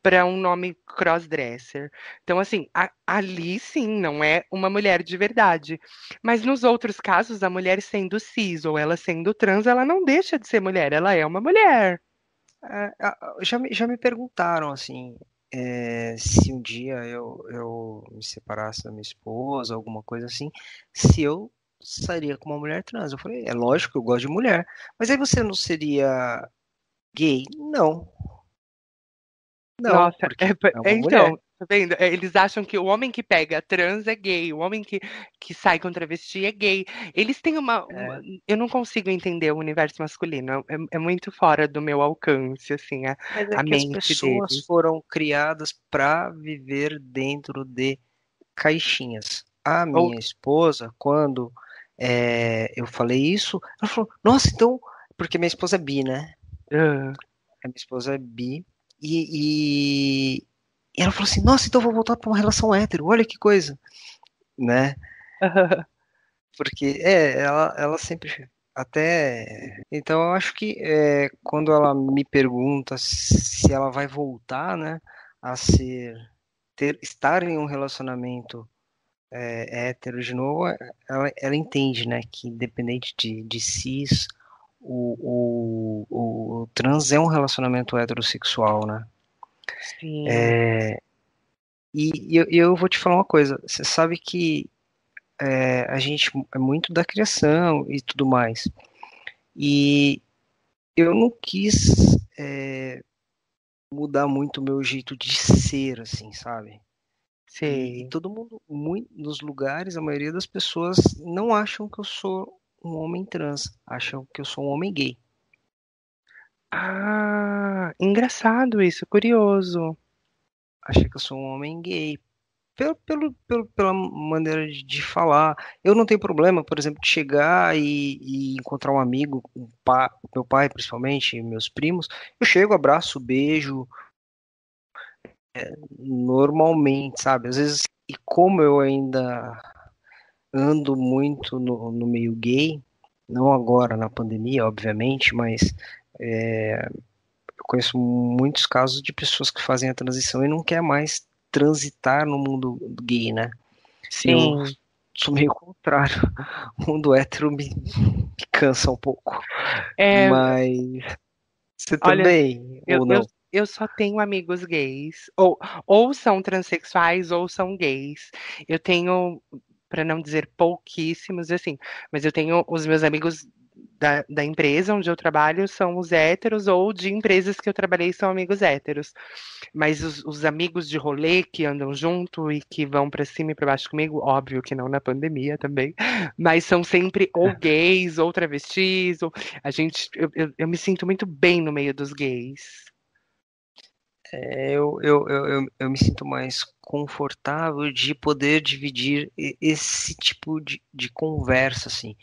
para um nome crossdresser. Então, assim, ali sim não é uma mulher de verdade. Mas nos outros casos, a mulher sendo cis ou ela sendo trans, ela não deixa de ser mulher, ela é uma mulher. Já me perguntaram assim, se um dia eu me separasse da minha esposa, alguma coisa assim, se eu sairia com uma mulher trans. Eu falei, é lógico que eu gosto de mulher, mas aí você não seria gay? Não, não, Nossa, porque é uma mulher. então, tá vendo? Eles acham que o homem que pega trans é gay, o homem que sai com travesti é gay. Eles têm É, eu não consigo entender o universo masculino, é muito fora do meu alcance, assim, mas é a que as mente pessoas deles. foram criadas para viver dentro de caixinhas. A Ou, minha esposa, quando eu falei isso, ela falou, nossa, então, porque minha esposa é bi, né? ah, A minha esposa é bi. E ela falou assim: Nossa, então eu vou voltar para uma relação hétero. Olha que coisa, né? Porque ela sempre até. Então eu acho que quando ela me pergunta se ela vai voltar, né, a estar em um relacionamento hétero de novo, ela entende, né, que independente de cis, o trans é um relacionamento heterossexual, né? sim. E eu vou te falar uma coisa, você sabe que a gente é muito da criação e tudo mais. E eu não quis mudar muito o meu jeito de ser, assim, sabe? E Sei. todo mundo, muito, nos lugares, a maioria das pessoas não acham que eu sou um homem trans, acham que eu sou um homem gay. Ah, engraçado isso, curioso. Acham que eu sou um homem gay. Pela maneira de falar. Eu não tenho problema, por exemplo, de chegar e encontrar um amigo, meu pai principalmente, meus primos. Eu chego, abraço, beijo, normalmente, sabe? Às vezes, e como eu ainda ando muito no meio gay, não agora na pandemia, obviamente, mas eu conheço muitos casos de pessoas que fazem a transição e não quer mais transitar no mundo gay, né? E eu Sim. sou meio contrário. O mundo hétero me cansa um pouco. É, Mas você olha, também, eu, ou eu, não? eu só tenho amigos gays, ou são transexuais ou são gays. Eu tenho, para não dizer pouquíssimos, assim, mas eu tenho os meus amigos da empresa onde eu trabalho são os héteros, ou de empresas que eu trabalhei são amigos héteros. Mas os amigos de rolê que andam junto e que vão pra cima e pra baixo comigo, óbvio que não na pandemia também, mas são sempre ou gays ou travestis. Ou... eu me sinto muito bem no meio dos gays. Eu me sinto mais confortável de poder dividir esse tipo de conversa, assim.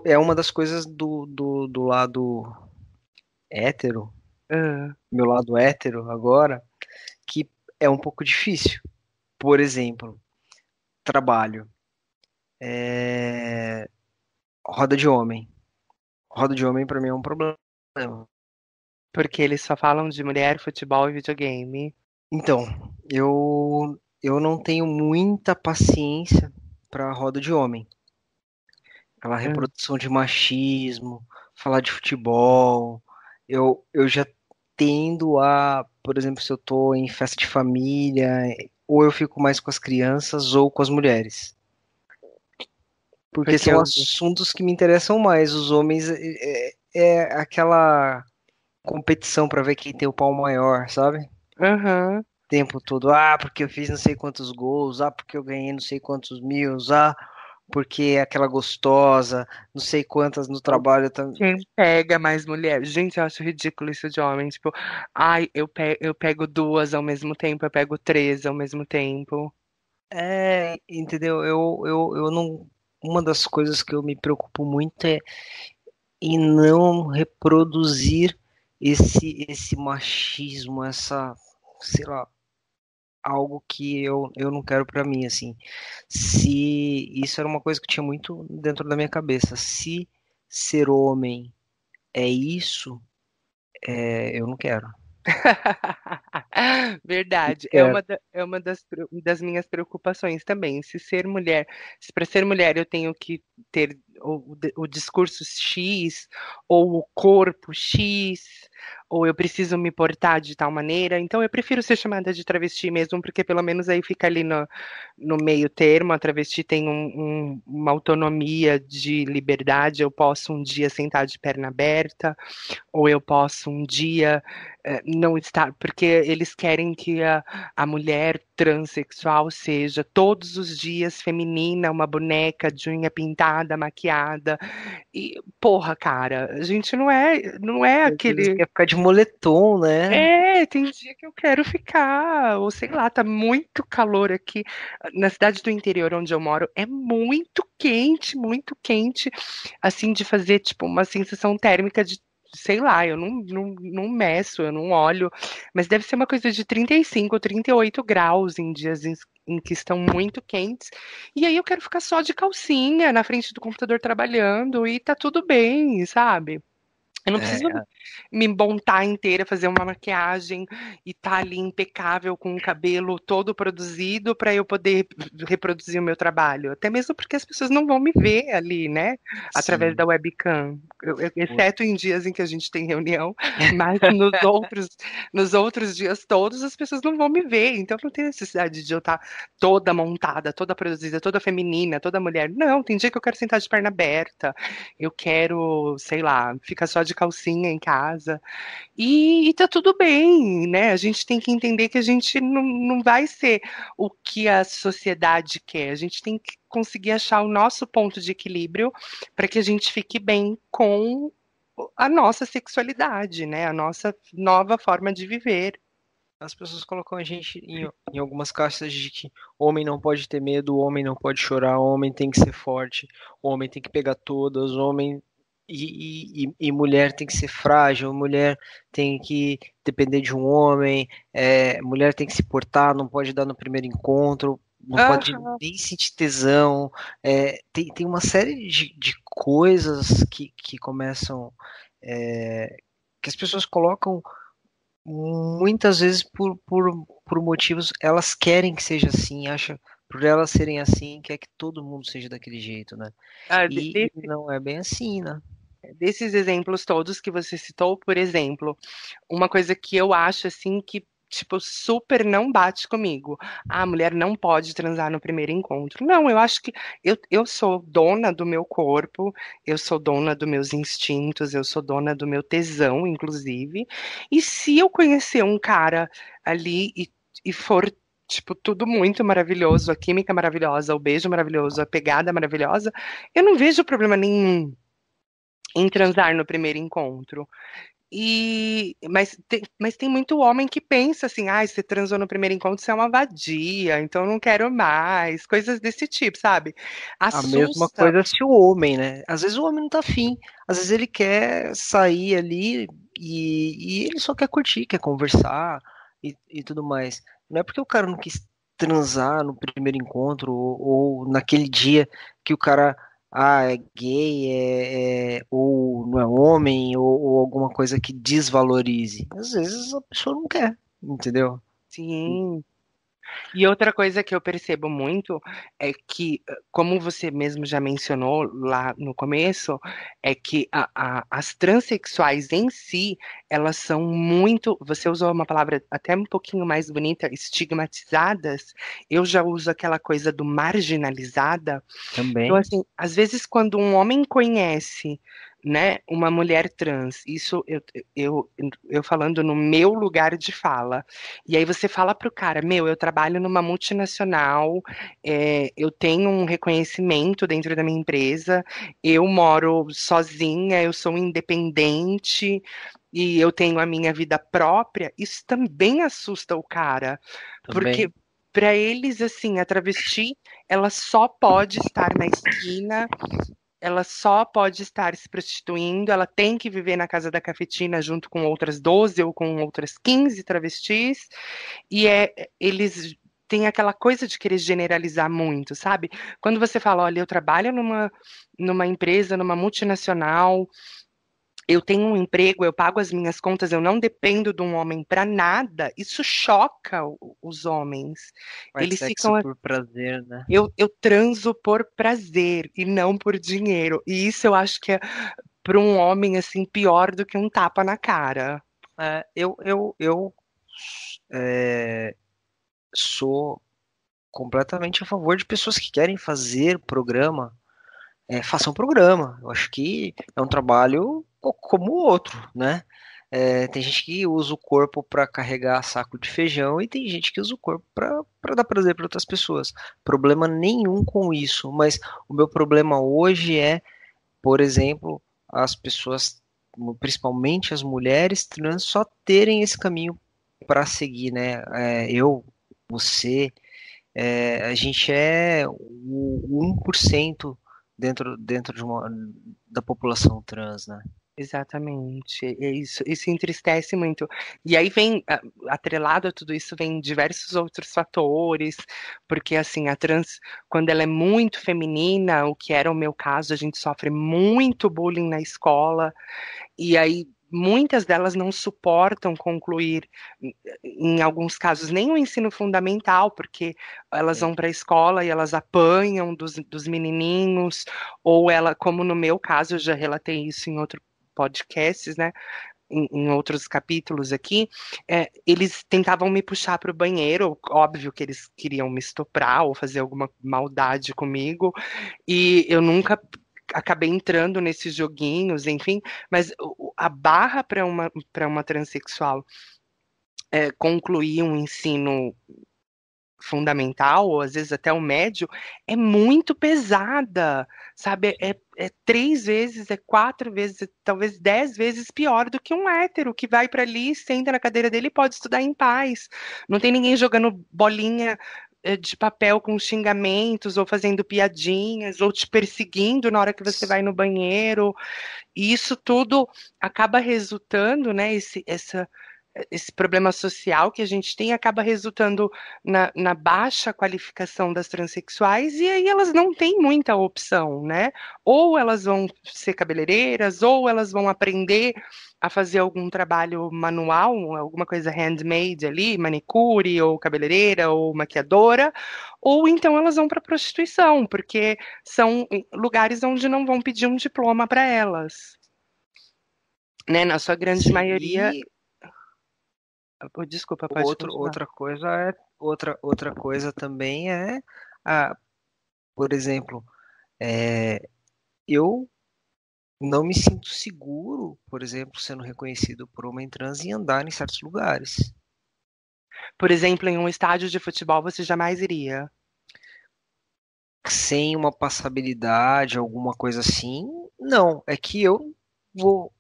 É uma das coisas do lado hétero, Ah, meu lado hétero agora, que é um pouco difícil. Por exemplo, trabalho. É, roda de homem. Roda de homem pra mim é um problema. porque eles só falam de mulher, futebol e videogame. Então, eu não tenho muita paciência pra roda de homem. Aquela Ah, reprodução de machismo, falar de futebol. Eu já tendo a, por exemplo, se eu tô em festa de família, ou eu fico mais com as crianças ou com as mulheres. Porque porque são eu. assuntos que me interessam mais. Os homens é aquela competição pra ver quem tem o pau maior, sabe? O Aham. tempo todo. Porque eu fiz não sei quantos gols. Porque eu ganhei não sei quantos mil. Porque é aquela gostosa. Não sei quantas no trabalho também. Quem pega mais mulher? Gente, eu acho ridículo isso de homem. Tipo, ai, eu pego duas ao mesmo tempo, eu pego três ao mesmo tempo. Entendeu? Eu não. Uma das coisas que eu me preocupo muito é em não reproduzir esse machismo, sei lá, algo que eu não quero pra mim, assim. Se isso era uma coisa que tinha muito dentro da minha cabeça. Se ser homem é isso, eu não quero. Não Verdade, quero. é uma das minhas preocupações também. Se ser mulher, se para ser mulher eu tenho que ter o discurso X, ou o corpo X, ou eu preciso me portar de tal maneira, então eu prefiro ser chamada de travesti mesmo, porque pelo menos aí fica ali no meio termo. A travesti tem uma autonomia de liberdade, eu posso um dia sentar de perna aberta, ou eu posso um dia não estar, porque eles querem que a mulher transexual seja todos os dias feminina, uma boneca de unha pintada, maquiada. E, porra, cara, a gente não é Às vezes aquele. quer ficar de moletom, né? É, tem dia que eu quero ficar, ou sei lá, tá muito calor aqui. Na cidade do interior onde eu moro, é muito quente, assim, de fazer, tipo, uma sensação térmica de, sei lá, eu não meço, eu não olho, mas deve ser uma coisa de 35, 38 graus em dias em que estão muito quentes. E aí eu quero ficar só de calcinha na frente do computador trabalhando e tá tudo bem, sabe? Eu não preciso É, me montar inteira, fazer uma maquiagem e tá ali impecável com o cabelo todo produzido para eu poder reproduzir o meu trabalho. Até mesmo porque as pessoas não vão me ver ali, né? Através sim. da webcam. Exceto em dias em que a gente tem reunião, mas nos outros dias todos as pessoas não vão me ver. Então não tem necessidade de eu estar toda montada, toda produzida, toda feminina, toda mulher. Não, tem dia que eu quero sentar de perna aberta, eu quero, sei lá, ficar só de calcinha em casa. E tá tudo bem, né? A gente tem que entender que a gente não vai ser o que a sociedade quer. A gente tem que conseguir achar o nosso ponto de equilíbrio para que a gente fique bem com a nossa sexualidade, né? A nossa nova forma de viver. As pessoas colocam a gente em algumas caixas de que homem não pode ter medo, homem não pode chorar, homem tem que ser forte, homem tem que pegar todas, homem e mulher tem que ser frágil, mulher tem que depender de um homem, mulher tem que se portar, não pode dar no primeiro encontro, não pode Aham. nem sentir tesão. Tem uma série de coisas que começam, que as pessoas colocam muitas vezes por motivos, elas querem que seja assim, acham, por elas serem assim, quer que todo mundo seja daquele jeito, né? Ah, E não é bem assim, né? desses exemplos todos que você citou, por exemplo, uma coisa que eu acho assim que tipo super não bate comigo. A mulher não pode transar no primeiro encontro. Não, eu acho que eu sou dona do meu corpo, eu sou dona dos meus instintos, eu sou dona do meu tesão, inclusive. E se eu conhecer um cara ali e for tipo tudo muito maravilhoso, a química maravilhosa, o beijo maravilhoso, a pegada maravilhosa, eu não vejo problema nenhum em transar no primeiro encontro. Mas tem muito homem que pensa assim, ah, você transou no primeiro encontro, você é uma vadia, então eu não quero mais, coisas desse tipo, sabe? A mesma Assusta. coisa se o homem, né? Às vezes o homem não tá afim, às vezes ele quer sair ali e ele só quer curtir, quer conversar e tudo mais. Não é porque o cara não quis transar no primeiro encontro ou naquele dia que o cara é gay, ou não é homem, ou alguma coisa que desvalorize. Às vezes a pessoa não quer, entendeu? Sim. E outra coisa que eu percebo muito é que, como você mesmo já mencionou lá no começo, é que as transexuais em si, elas são muito, você usou uma palavra até um pouquinho mais bonita, estigmatizadas. Eu já uso aquela coisa do marginalizada. Então, Também. assim, às vezes quando um homem conhece, né, uma mulher trans, isso eu, eu falando no meu lugar de fala, e aí você fala pro cara, meu, eu trabalho numa multinacional, eu tenho um reconhecimento dentro da minha empresa, eu moro sozinha, eu sou independente, e eu tenho a minha vida própria, isso também assusta o cara, porque Também. para eles, assim, a travesti ela só pode estar na esquina, ela só pode estar se prostituindo, ela tem que viver na casa da cafetina junto com outras 12 ou com outras 15 travestis, e eles têm aquela coisa de querer generalizar muito, sabe? Quando você fala, olha, eu trabalho numa empresa, numa multinacional, eu tenho um emprego, eu pago as minhas contas, eu não dependo de um homem para nada, isso choca os homens. Faz Eles sexo ficam. por prazer, né? Eu transo por prazer e não por dinheiro. E isso eu acho que é para um homem assim pior do que um tapa na cara. Eu sou completamente a favor de pessoas que querem fazer programa, façam programa. Eu acho que é um trabalho como o outro, né? Tem gente que usa o corpo para carregar saco de feijão e tem gente que usa o corpo para dar prazer para outras pessoas. Problema nenhum com isso, mas o meu problema hoje é, por exemplo, as pessoas, principalmente as mulheres trans, só terem esse caminho para seguir, né? Você, a gente é o 1% dentro da população trans, né? Exatamente. Isso entristece muito. E aí vem, atrelado a tudo isso, vem diversos outros fatores, porque assim, a trans, quando ela é muito feminina, o que era o meu caso, a gente sofre muito bullying na escola. E aí, muitas delas não suportam concluir, em alguns casos, nem o ensino fundamental, porque elas vão para a escola e elas apanham dos menininhos, ou ela, como no meu caso, eu já relatei isso em outros podcasts, né? Em outros capítulos aqui, eles tentavam me puxar para o banheiro, óbvio que eles queriam me estuprar ou fazer alguma maldade comigo, e eu nunca acabei entrando nesses joguinhos, enfim, mas a barra para uma transexual concluir um ensino fundamental, ou às vezes até o médio, é muito pesada, sabe? É 3 vezes, é 4 vezes, talvez 10 vezes pior do que um hétero que vai para ali, senta na cadeira dele e pode estudar em paz. Não tem ninguém jogando bolinha de papel com xingamentos, ou fazendo piadinhas, ou te perseguindo na hora que você vai no banheiro. E isso tudo acaba resultando, né, esse problema social que a gente tem acaba resultando na baixa qualificação das transexuais, e aí elas não têm muita opção, né? Ou elas vão ser cabeleireiras, ou elas vão aprender a fazer algum trabalho manual, alguma coisa handmade ali, manicure, ou cabeleireira, ou maquiadora, ou então elas vão para a prostituição, porque são lugares onde não vão pedir um diploma para elas. né? Na sua grande Sim, maioria. e Desculpa, pode continuar. outra coisa também é, a, por exemplo, é, eu não me sinto seguro, por exemplo, sendo reconhecido por homem trans em andar em certos lugares. Por exemplo, em um estádio de futebol você jamais iria. Sem uma passabilidade, alguma coisa assim, não. É que eu vou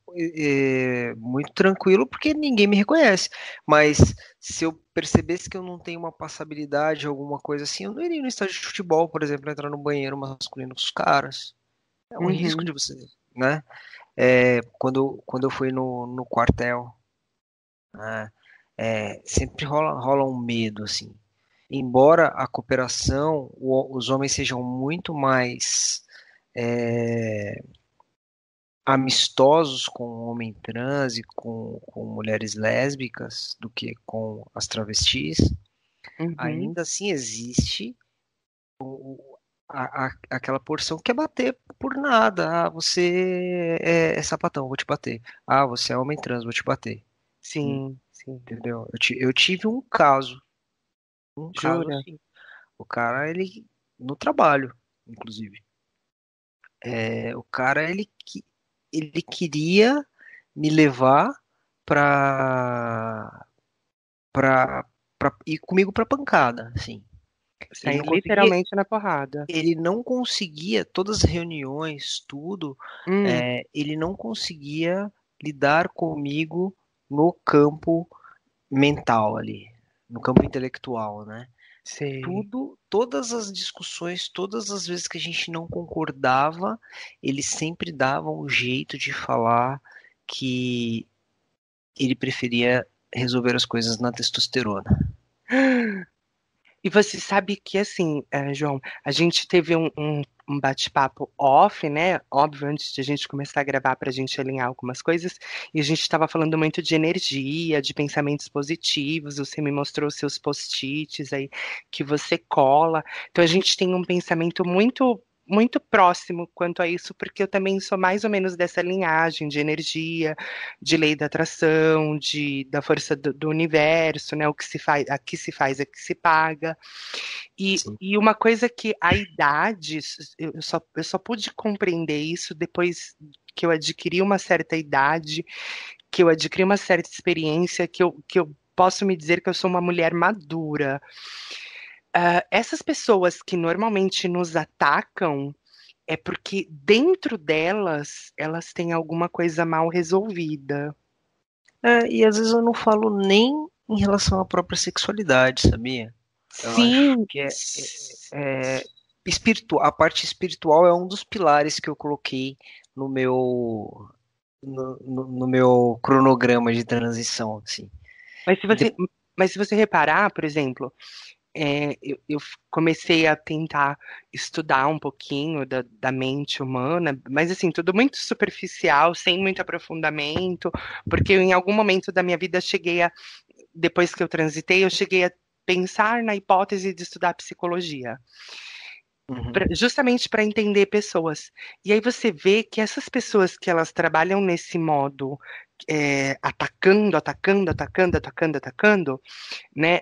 muito tranquilo porque ninguém me reconhece. Mas se eu percebesse que eu não tenho uma passabilidade, alguma coisa assim, eu não iria no estádio de futebol, por exemplo, entrar no banheiro masculino com os caras. É um risco Uhum, de você, né? Quando eu fui no quartel, né? Sempre rola um medo, assim. Embora a cooperação, os homens sejam muito mais é, amistosos com o homem trans e com mulheres lésbicas do que com as travestis, uhum. ainda assim existe aquela porção que quer bater por nada. Ah, você é sapatão, vou te bater. Ah, você é homem trans, vou te bater. Sim, sim. Entendeu? Eu tive um caso Jura? assim. O cara, ele, no trabalho, inclusive, o cara, ele queria me levar pra, pra ir comigo pra pancada, assim. Ele Sair não conseguia, literalmente na porrada. ele não conseguia, todas as reuniões, tudo, Hum, ele não conseguia lidar comigo no campo mental ali, no campo intelectual, né? sei. Todas as discussões, todas as vezes que a gente não concordava, ele sempre dava um jeito de falar que ele preferia resolver as coisas na testosterona. E você sabe que, assim, João, a gente teve um bate-papo off, né? Óbvio, antes de a gente começar a gravar para a gente alinhar algumas coisas, e a gente estava falando muito de energia, de pensamentos positivos. Você me mostrou os seus post-its aí que você cola. Então, a gente tem um pensamento muito. Muito próximo quanto a isso, porque eu também sou mais ou menos dessa linhagem de energia, de lei da atração, da força do universo, né? O que se faz, aqui se faz, aqui se paga. Sim. E uma coisa que a idade, eu só pude compreender isso depois que eu adquiri uma certa idade, que eu adquiri uma certa experiência, que eu posso me dizer que eu sou uma mulher madura. Essas pessoas que normalmente nos atacam é porque dentro delas elas têm alguma coisa mal resolvida. E às vezes eu não falo nem em relação à própria sexualidade, sabia? Eu acho Sim, que a parte espiritual é um dos pilares que eu coloquei no meu no meu cronograma de transição, assim. mas se E você, mas se você reparar, por exemplo, eu comecei a tentar estudar um pouquinho da mente humana, mas assim, tudo muito superficial, sem muito aprofundamento, porque eu, em algum momento da minha vida depois que eu transitei, eu cheguei a pensar na hipótese de estudar psicologia uhum, justamente para entender pessoas. E aí você vê que essas pessoas que elas trabalham nesse modo, atacando, atacando, atacando, atacando, atacando, né?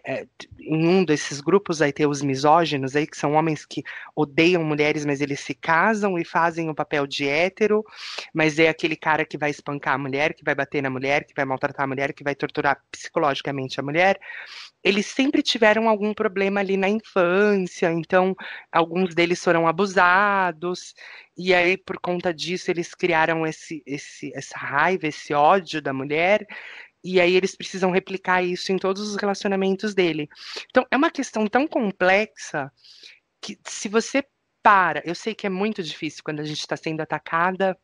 Em um desses grupos aí tem os misóginos aí, que são homens que odeiam mulheres, mas eles se casam e fazem o papel de hétero, mas é aquele cara que vai espancar a mulher, que vai bater na mulher, que vai maltratar a mulher, que vai torturar psicologicamente a mulher. Eles sempre tiveram algum problema ali na infância, então alguns deles foram abusados, e aí por conta disso eles criaram essa raiva, esse ódio da mulher, e aí eles precisam replicar isso em todos os relacionamentos dele. Então é uma questão tão complexa que se você eu sei que é muito difícil quando a gente está sendo atacada,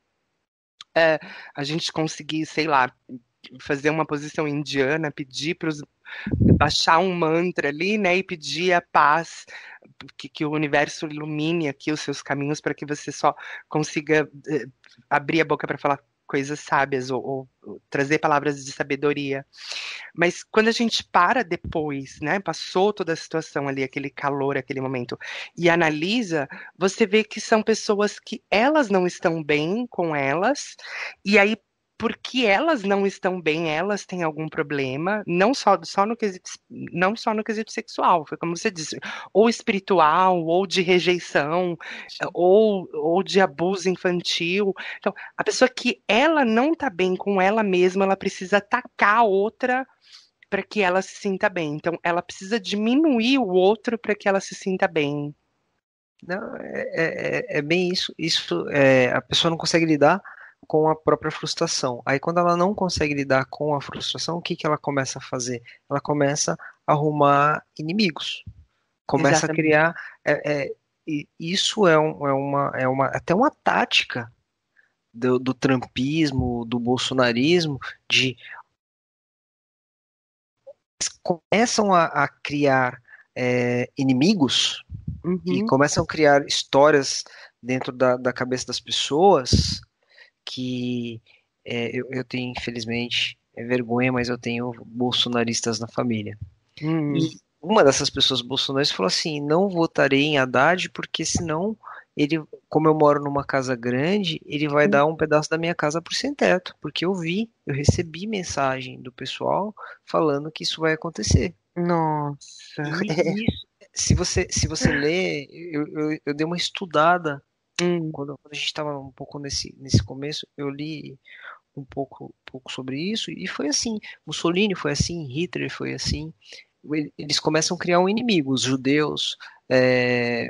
a gente conseguir, sei lá, fazer uma posição indiana, pedir para os baixar um mantra ali, né, e pedir a paz, que o universo ilumine aqui os seus caminhos para que você só consiga abrir a boca para falar coisas sábias ou trazer palavras de sabedoria. Mas quando a gente para depois, né, passou toda a situação ali, aquele calor, aquele momento, e analisa, você vê que são pessoas que elas não estão bem com elas, e aí porque elas não estão bem, elas têm algum problema, não só no quesito sexual, foi como você disse, ou espiritual, ou de rejeição, Sim. ou de abuso infantil. Então, a pessoa que ela não tá bem com ela mesma, ela precisa atacar a outra para que ela se sinta bem. Então, ela precisa diminuir o outro para que ela se sinta bem. Não, é bem isso. A pessoa não consegue lidar com a própria frustração. Aí, quando ela não consegue lidar com a frustração, o que que ela começa a fazer? Ela começa a arrumar inimigos, começa a Exatamente. criar. Isso é até uma tática do trumpismo, do bolsonarismo, de começam a criar inimigos e Uhum, começam a criar histórias dentro da cabeça das pessoas que eu tenho, infelizmente, vergonha, mas eu tenho bolsonaristas na família. uhum. E uma dessas pessoas bolsonaristas falou assim: não votarei em Haddad porque senão ele, como eu moro numa casa grande, ele vai dar um pedaço da minha casa por sem teto, porque eu recebi mensagem do pessoal falando que isso vai acontecer. Nossa. E isso, se você ler, eu dei uma estudada Hum, quando a gente estava um pouco nesse começo, eu li um pouco sobre isso e foi assim. Mussolini foi assim, Hitler foi assim. Eles começam a criar um inimigo, os judeus,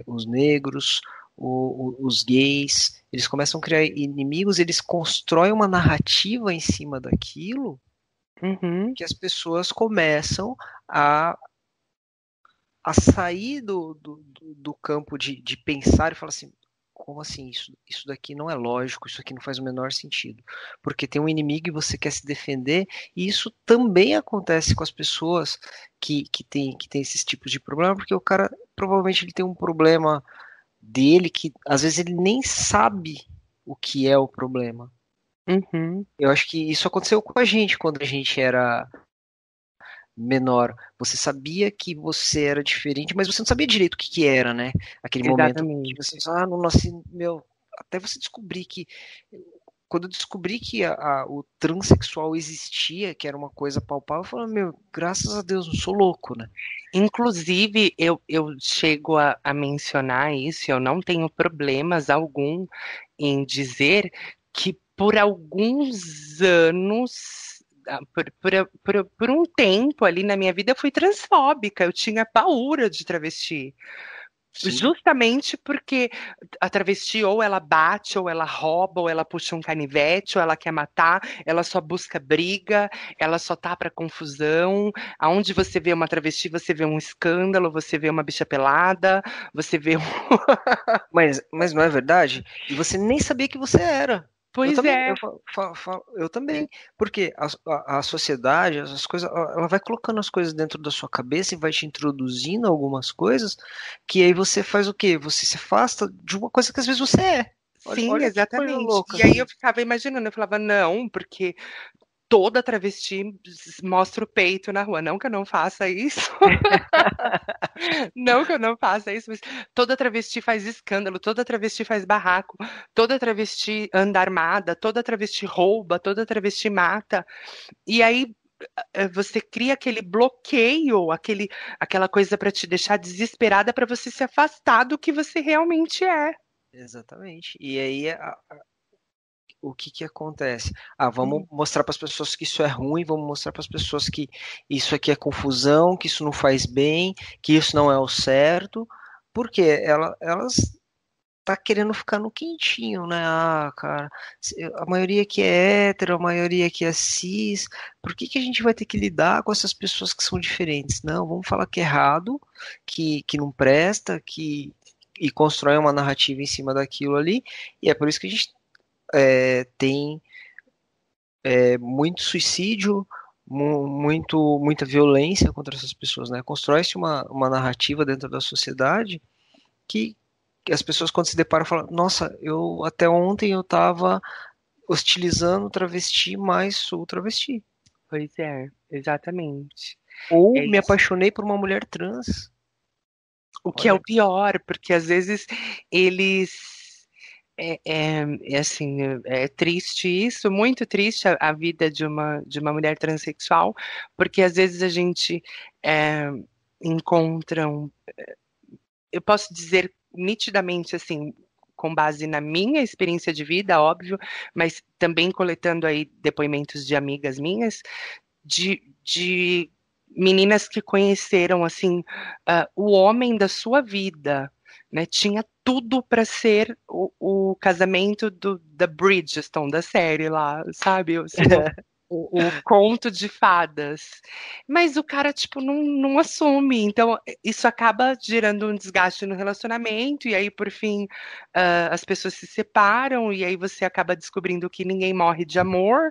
os negros, os gays. Eles começam a criar inimigos, eles constroem uma narrativa em cima daquilo uhum. que as pessoas começam a a sair do campo de pensar e falar assim, como assim? Isso daqui não é lógico, isso aqui não faz o menor sentido. Porque tem um inimigo e você quer se defender, e isso também acontece com as pessoas que tem esses tipos de problema, porque o cara provavelmente ele tem um problema dele que às vezes ele nem sabe o que é o problema. Uhum, Eu acho que isso aconteceu com a gente quando a gente era menor. Você sabia que você era diferente, mas você não sabia direito o que que era, né? Aquele momento que você, exatamente. não nasci, meu, até você descobrir que quando eu descobri que o transexual existia, que era uma coisa palpável, eu falei, meu, graças a Deus, não sou louco, né? Inclusive, eu chego a mencionar isso, eu não tenho problemas algum em dizer que por alguns anos, por um tempo ali na minha vida, eu fui transfóbica, eu tinha paura de travesti. Sim. Justamente porque a travesti ou ela bate, ou ela rouba, ou ela puxa um canivete, ou ela quer matar, ela só busca briga, ela só tá pra confusão. Aonde você vê uma travesti, você vê um escândalo, você vê uma bicha pelada, você vê um. Mas não é verdade? E você nem sabia que você era. Eu Pois também, é, eu também, porque a sociedade, as coisas, ela vai colocando as coisas dentro da sua cabeça e vai te introduzindo algumas coisas que aí você faz o quê? Você se afasta de uma coisa que às vezes você é. Olha, sim, olha que coisa exatamente. louca. E aí eu ficava imaginando, eu falava, não, porque toda travesti mostra o peito na rua. Não que eu não faça isso. Não que eu não faça isso, mas toda travesti faz escândalo, toda travesti faz barraco, toda travesti anda armada, toda travesti rouba, toda travesti mata. E aí você cria aquele bloqueio, aquela coisa para te deixar desesperada para você se afastar do que você realmente é. Exatamente. E aí o que que acontece? Ah, vamos Uhum. mostrar para as pessoas que isso é ruim, vamos mostrar para as pessoas que isso aqui é confusão, que isso não faz bem, que isso não é o certo, porque elas tá querendo ficar no quentinho, né? Ah, cara, a maioria que é hétero, a maioria que é cis, por que que a gente vai ter que lidar com essas pessoas que são diferentes? Não, vamos falar que é errado, que não presta, e constrói uma narrativa em cima daquilo ali, e é por isso que a gente tem muito suicídio, muita violência contra essas pessoas, né? Constrói-se uma narrativa dentro da sociedade que, que as pessoas quando se deparam falam, nossa, eu até ontem eu estava hostilizando travesti, mas sou travesti. Pois é, exatamente. Ou É me isso. apaixonei por uma mulher trans. O que é o Olha, pior, porque às vezes eles, É assim, é triste isso, muito triste a vida de uma mulher transexual, porque às vezes a gente é, encontra, eu posso dizer nitidamente assim, com base na minha experiência de vida, óbvio, mas também coletando aí depoimentos de amigas minhas, de meninas que conheceram assim o homem da sua vida, né? Tinha tudo para ser o casamento da Bridgerton, da série lá, sabe? Assim, o conto de fadas. Mas o cara, tipo, não assume. Então, isso acaba gerando um desgaste no relacionamento, e aí, por fim, as pessoas se separam, e aí você acaba descobrindo que ninguém morre de amor,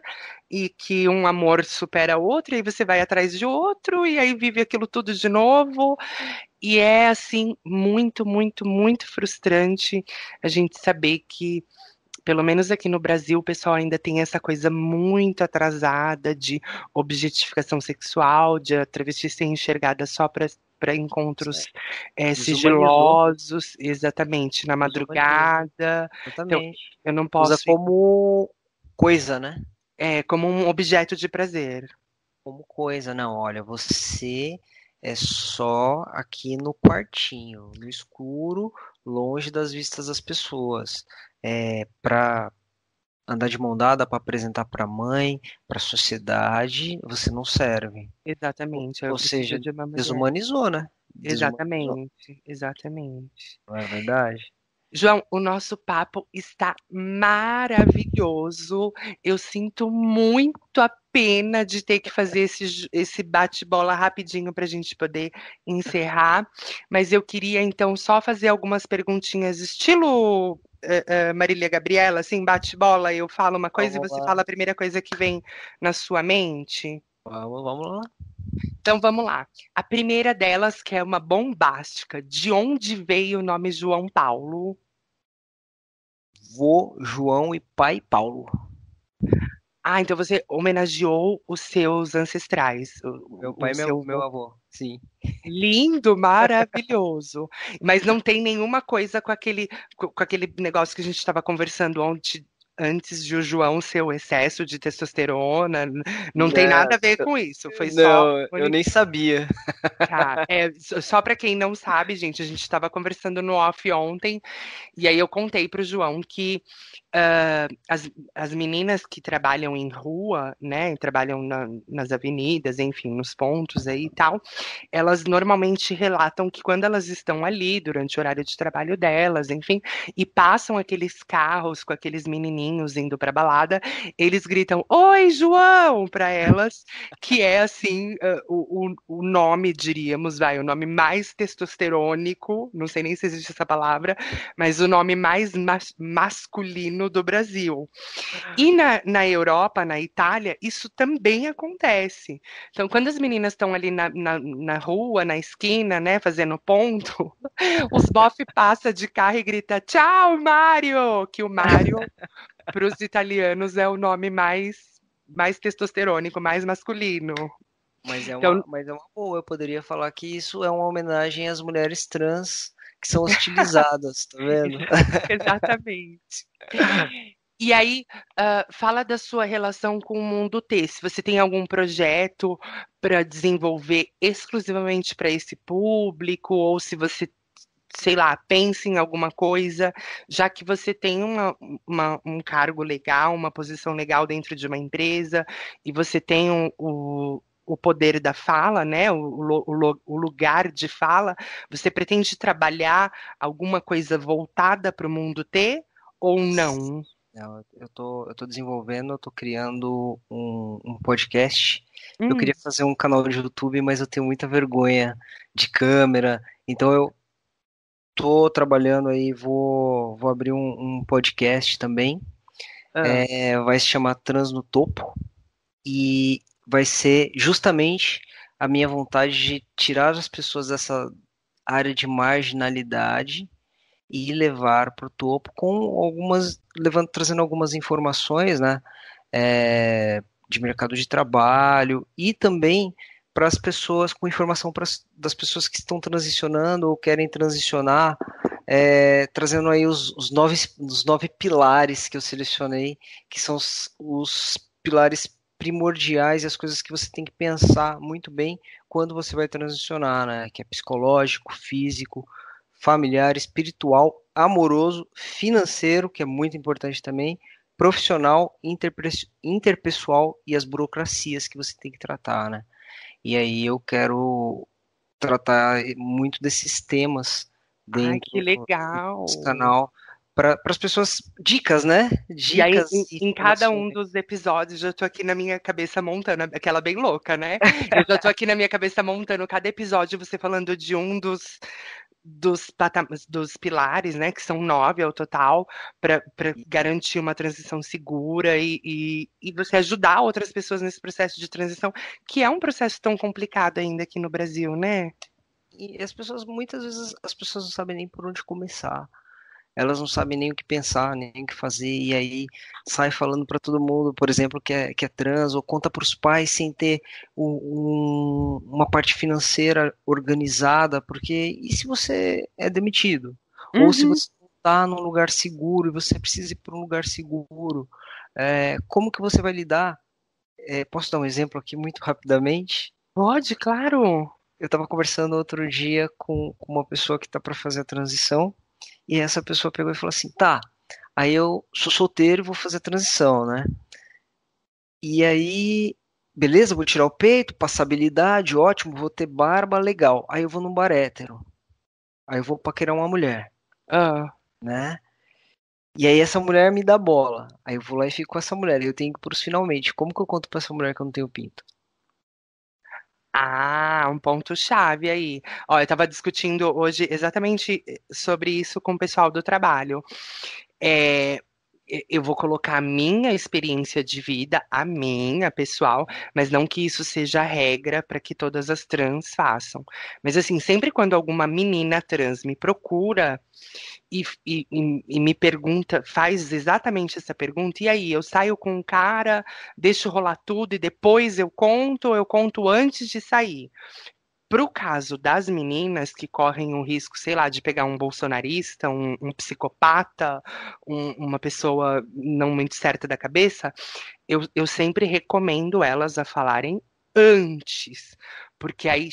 e que um amor supera outro, e aí você vai atrás de outro, e aí vive aquilo tudo de novo. E é, assim, muito, muito, muito frustrante a gente saber que pelo menos aqui no Brasil, o pessoal ainda tem essa coisa muito atrasada de objetificação sexual, de a travesti ser enxergada só para encontros Certo. Desumanizou. sigilosos, exatamente, na Desumaniza. madrugada. Então, Exatamente. eu não Usa posso ir como coisa, né? como um objeto de prazer. Como coisa. Não, olha, você é só aqui no quartinho, no escuro, longe das vistas das pessoas. Para andar de mão dada, para apresentar para a mãe, para a sociedade, você não serve. Exatamente, eu Ou preciso seja, de uma mulher. desumanizou, né? Desumanizou, Exatamente, exatamente. não é verdade? João, o nosso papo está maravilhoso. Eu sinto muito a pena de ter que fazer esse bate-bola rapidinho para a gente poder encerrar. Mas eu queria, então, só fazer algumas perguntinhas, estilo Marília Gabriela, assim, bate-bola. Eu falo uma coisa e Vamos você lá, fala a primeira coisa que vem na sua mente. vamos lá. Então, vamos lá. A primeira delas, que é uma bombástica. De onde veio o nome João Paulo? Vô João e pai Paulo. Ah, então você homenageou os seus ancestrais, Meu o pai e seu meu vô. avô. Sim. Lindo, maravilhoso. Mas não tem nenhuma coisa com aquele negócio que a gente estava conversando ontem, antes de o João ser o excesso de testosterona. Não tem Não, nada a ver com isso. Foi só não, eu nem sabia. Tá, só para quem não sabe, gente, a gente estava conversando no off ontem, e aí eu contei para o João que as meninas que trabalham em rua, né, trabalham nas avenidas, enfim, nos pontos aí e tal, elas normalmente relatam que quando elas estão ali durante o horário de trabalho delas, enfim, e passam aqueles carros com aqueles menininhos indo para balada, eles gritam: "Oi, João!" para elas, que é assim, o nome, diríamos, vai, o nome mais testosterônico, não sei nem se existe essa palavra, mas o nome mais masculino do Brasil. E na Europa, na Itália, isso também acontece. Então, quando as meninas estão ali na rua, na esquina, né, fazendo ponto, os bofe passa de carro e grita: "Tchau, Mário!" Que o Mário, para os italianos, é o nome mais testosterônico, mais masculino. Então, Mas é uma boa. Eu poderia falar que isso é uma homenagem às mulheres trans que são hostilizadas, tá vendo? exatamente. E aí, fala da sua relação com o mundo T. Se você tem algum projeto para desenvolver exclusivamente para esse público, ou se você, sei lá, pensa em alguma coisa, já que você tem um cargo legal, uma posição legal dentro de uma empresa, e você tem o poder da fala, né, o lugar de fala, você pretende trabalhar alguma coisa voltada para o mundo T ou não? Não, eu tô desenvolvendo, eu tô criando um podcast. Eu queria Hum, fazer um canal de YouTube, mas eu tenho muita vergonha de câmera. Então eu tô trabalhando aí, vou abrir um podcast também. ah, Vai se chamar Trans no Topo e vai ser justamente a minha vontade de tirar as pessoas dessa área de marginalidade e levar para o topo com trazendo algumas informações, né, de mercado de trabalho e também para as pessoas com informação das pessoas que estão transicionando ou querem transicionar, trazendo aí os 9 pilares que eu selecionei, que são os pilares primordiais e as coisas que você tem que pensar muito bem quando você vai transicionar, né? Que é psicológico, físico, familiar, espiritual, amoroso, financeiro, que é muito importante também, profissional, interpessoal e as burocracias que você tem que tratar, né? E aí eu quero tratar muito desses temas Ai, que dentro desse legal! canal para as pessoas, dicas, né? E aí, Dicas e em cada informações. um dos episódios, eu tô aqui na minha cabeça montando, aquela bem louca, né? Eu já tô aqui na minha cabeça montando cada episódio, você falando de um dos pilares, né? Que são 9 ao total, para garantir uma transição segura e você ajudar outras pessoas nesse processo de transição, que é um processo tão complicado ainda aqui no Brasil, né? E as pessoas, muitas vezes, as pessoas não sabem nem por onde começar. Elas não sabem nem o que pensar, nem o que fazer, e aí sai falando para todo mundo, por exemplo, que é trans, ou conta para os pais sem ter uma parte financeira organizada, porque e se você é demitido? Ou se Uhum. você está num lugar seguro e você precisa ir para um lugar seguro, como que você vai lidar? Posso dar um exemplo aqui muito rapidamente? Pode, claro. Eu estava conversando outro dia com uma pessoa que está para fazer a transição, e essa pessoa pegou e falou assim: tá, aí eu sou solteiro e vou fazer a transição, né? E aí, beleza, vou tirar o peito, passabilidade, ótimo, vou ter barba, legal. Aí eu vou num bar hétero, aí eu vou paquerar uma mulher, Ah. né? E aí essa mulher me dá bola. Aí eu vou lá e fico com essa mulher. Aí eu tenho que ir pros finalmente. Como que eu conto pra essa mulher que eu não tenho pinto? Ah, um ponto-chave aí. Ó, eu estava discutindo hoje exatamente sobre isso com o pessoal do trabalho. É, eu vou colocar a minha experiência de vida, a minha pessoal, mas não que isso seja a regra para que todas as trans façam. Mas assim, sempre quando alguma menina trans me procura e me pergunta, faz exatamente essa pergunta, e aí, eu saio com um cara, deixo rolar tudo e depois ou eu conto antes de sair. Para o caso das meninas que correm o risco, sei lá, de pegar um bolsonarista, um psicopata, uma pessoa não muito certa da cabeça, eu sempre recomendo elas a falarem antes, porque aí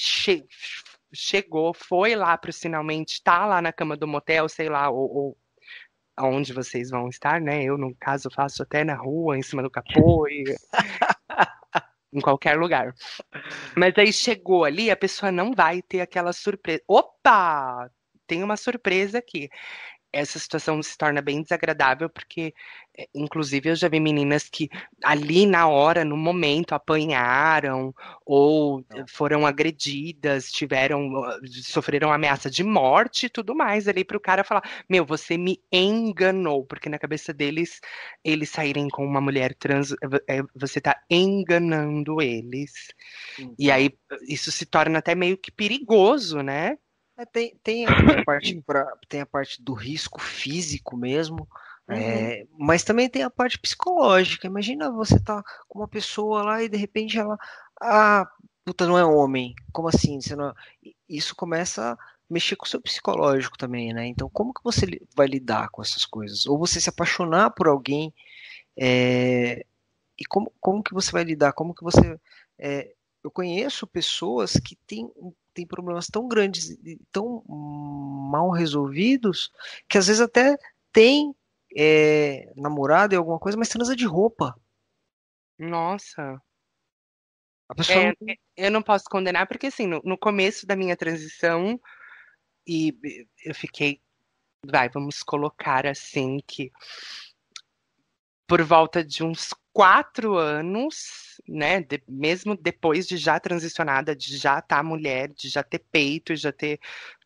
chegou, foi lá para finalmente, tá lá na cama do motel, sei lá, ou aonde vocês vão estar, né? Eu, no caso, faço até na rua, em cima do capô, em qualquer lugar. Mas aí chegou ali, a pessoa não vai ter aquela surpresa. Opa! Tem uma surpresa aqui. Essa situação se torna bem desagradável, porque, inclusive, eu já vi meninas que ali na hora, no momento, apanharam ou Não. foram agredidas, sofreram ameaça de morte e tudo mais ali para o cara falar: Meu, você me enganou, porque na cabeça deles, eles saírem com uma mulher trans, você tá enganando eles. E Então, aí isso se torna até meio que perigoso, né? tem a parte do risco físico mesmo, Uhum. mas também tem a parte psicológica. Imagina você tá com uma pessoa lá e de repente ela, ah, puta, não é homem. Como assim? Você não... Isso começa a mexer com o seu psicológico também, né? Então, como que você vai lidar com essas coisas? Ou você se apaixonar por alguém, é, e como que você vai lidar? Como que você. Eu conheço pessoas que têm problemas tão grandes e tão mal resolvidos que às vezes até tem namorado e alguma coisa, mas transa de roupa. Nossa. A pessoa É, não tem. eu não posso condenar, porque assim, no começo da minha transição, eu fiquei, vamos colocar assim, que por volta de uns 4 anos, né, mesmo depois de já transicionada, de já estar mulher, de já ter peito, já ter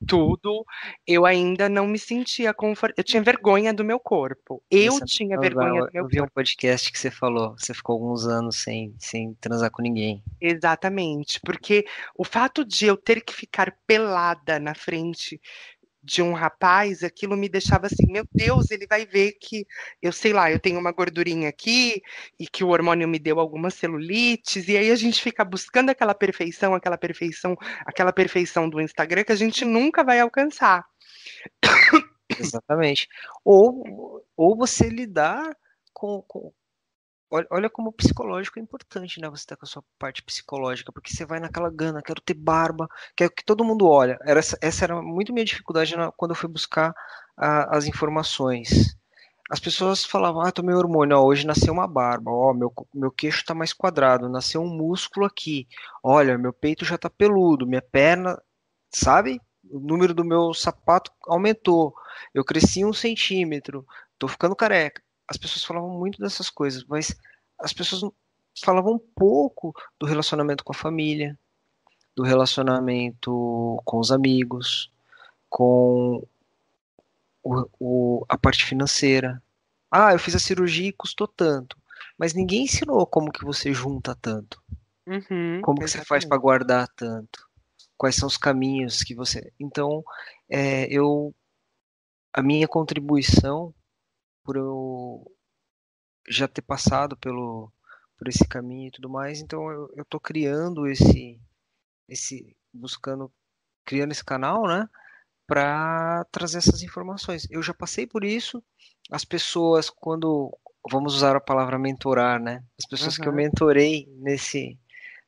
tudo, eu ainda não me sentia confortável. Eu tinha vergonha do meu corpo. Eu Você não tinha vergonha do transava. meu Eu vi um corpo. podcast que você falou, você ficou alguns anos sem transar com ninguém. Exatamente, porque o fato de eu ter que ficar pelada na frente de um rapaz, aquilo me deixava assim, meu Deus, ele vai ver que eu sei lá, eu tenho uma gordurinha aqui e que o hormônio me deu algumas celulites, e aí a gente fica buscando aquela perfeição do Instagram que a gente nunca vai alcançar. Exatamente. Ou você lidar com. Olha como o psicológico é importante, né? Você tá com a sua parte psicológica, porque você vai naquela gana, quero ter barba, quero que todo mundo olha. Essa era muito minha dificuldade quando eu fui buscar as informações. As pessoas falavam, tomei hormônio, ó, hoje nasceu uma barba, ó, meu queixo tá mais quadrado, nasceu um músculo aqui, olha, meu peito já tá peludo, minha perna, sabe? O número do meu sapato aumentou, eu cresci 1 centímetro, tô ficando careca. As pessoas falavam muito dessas coisas, mas as pessoas falavam um pouco do relacionamento com a família, do relacionamento com os amigos, com a parte financeira. Eu fiz a cirurgia e custou tanto. Mas ninguém ensinou como que você junta tanto. Uhum, Como que você faz para exatamente. guardar tanto? Quais são os caminhos que você. Então, eu a minha contribuição por eu já ter passado por esse caminho e tudo mais, então eu tô criando buscando, criando esse canal, né? Para trazer essas informações. Eu já passei por isso. As pessoas, quando vamos usar a palavra mentorar, né? As pessoas que eu Aham. mentorei nesse,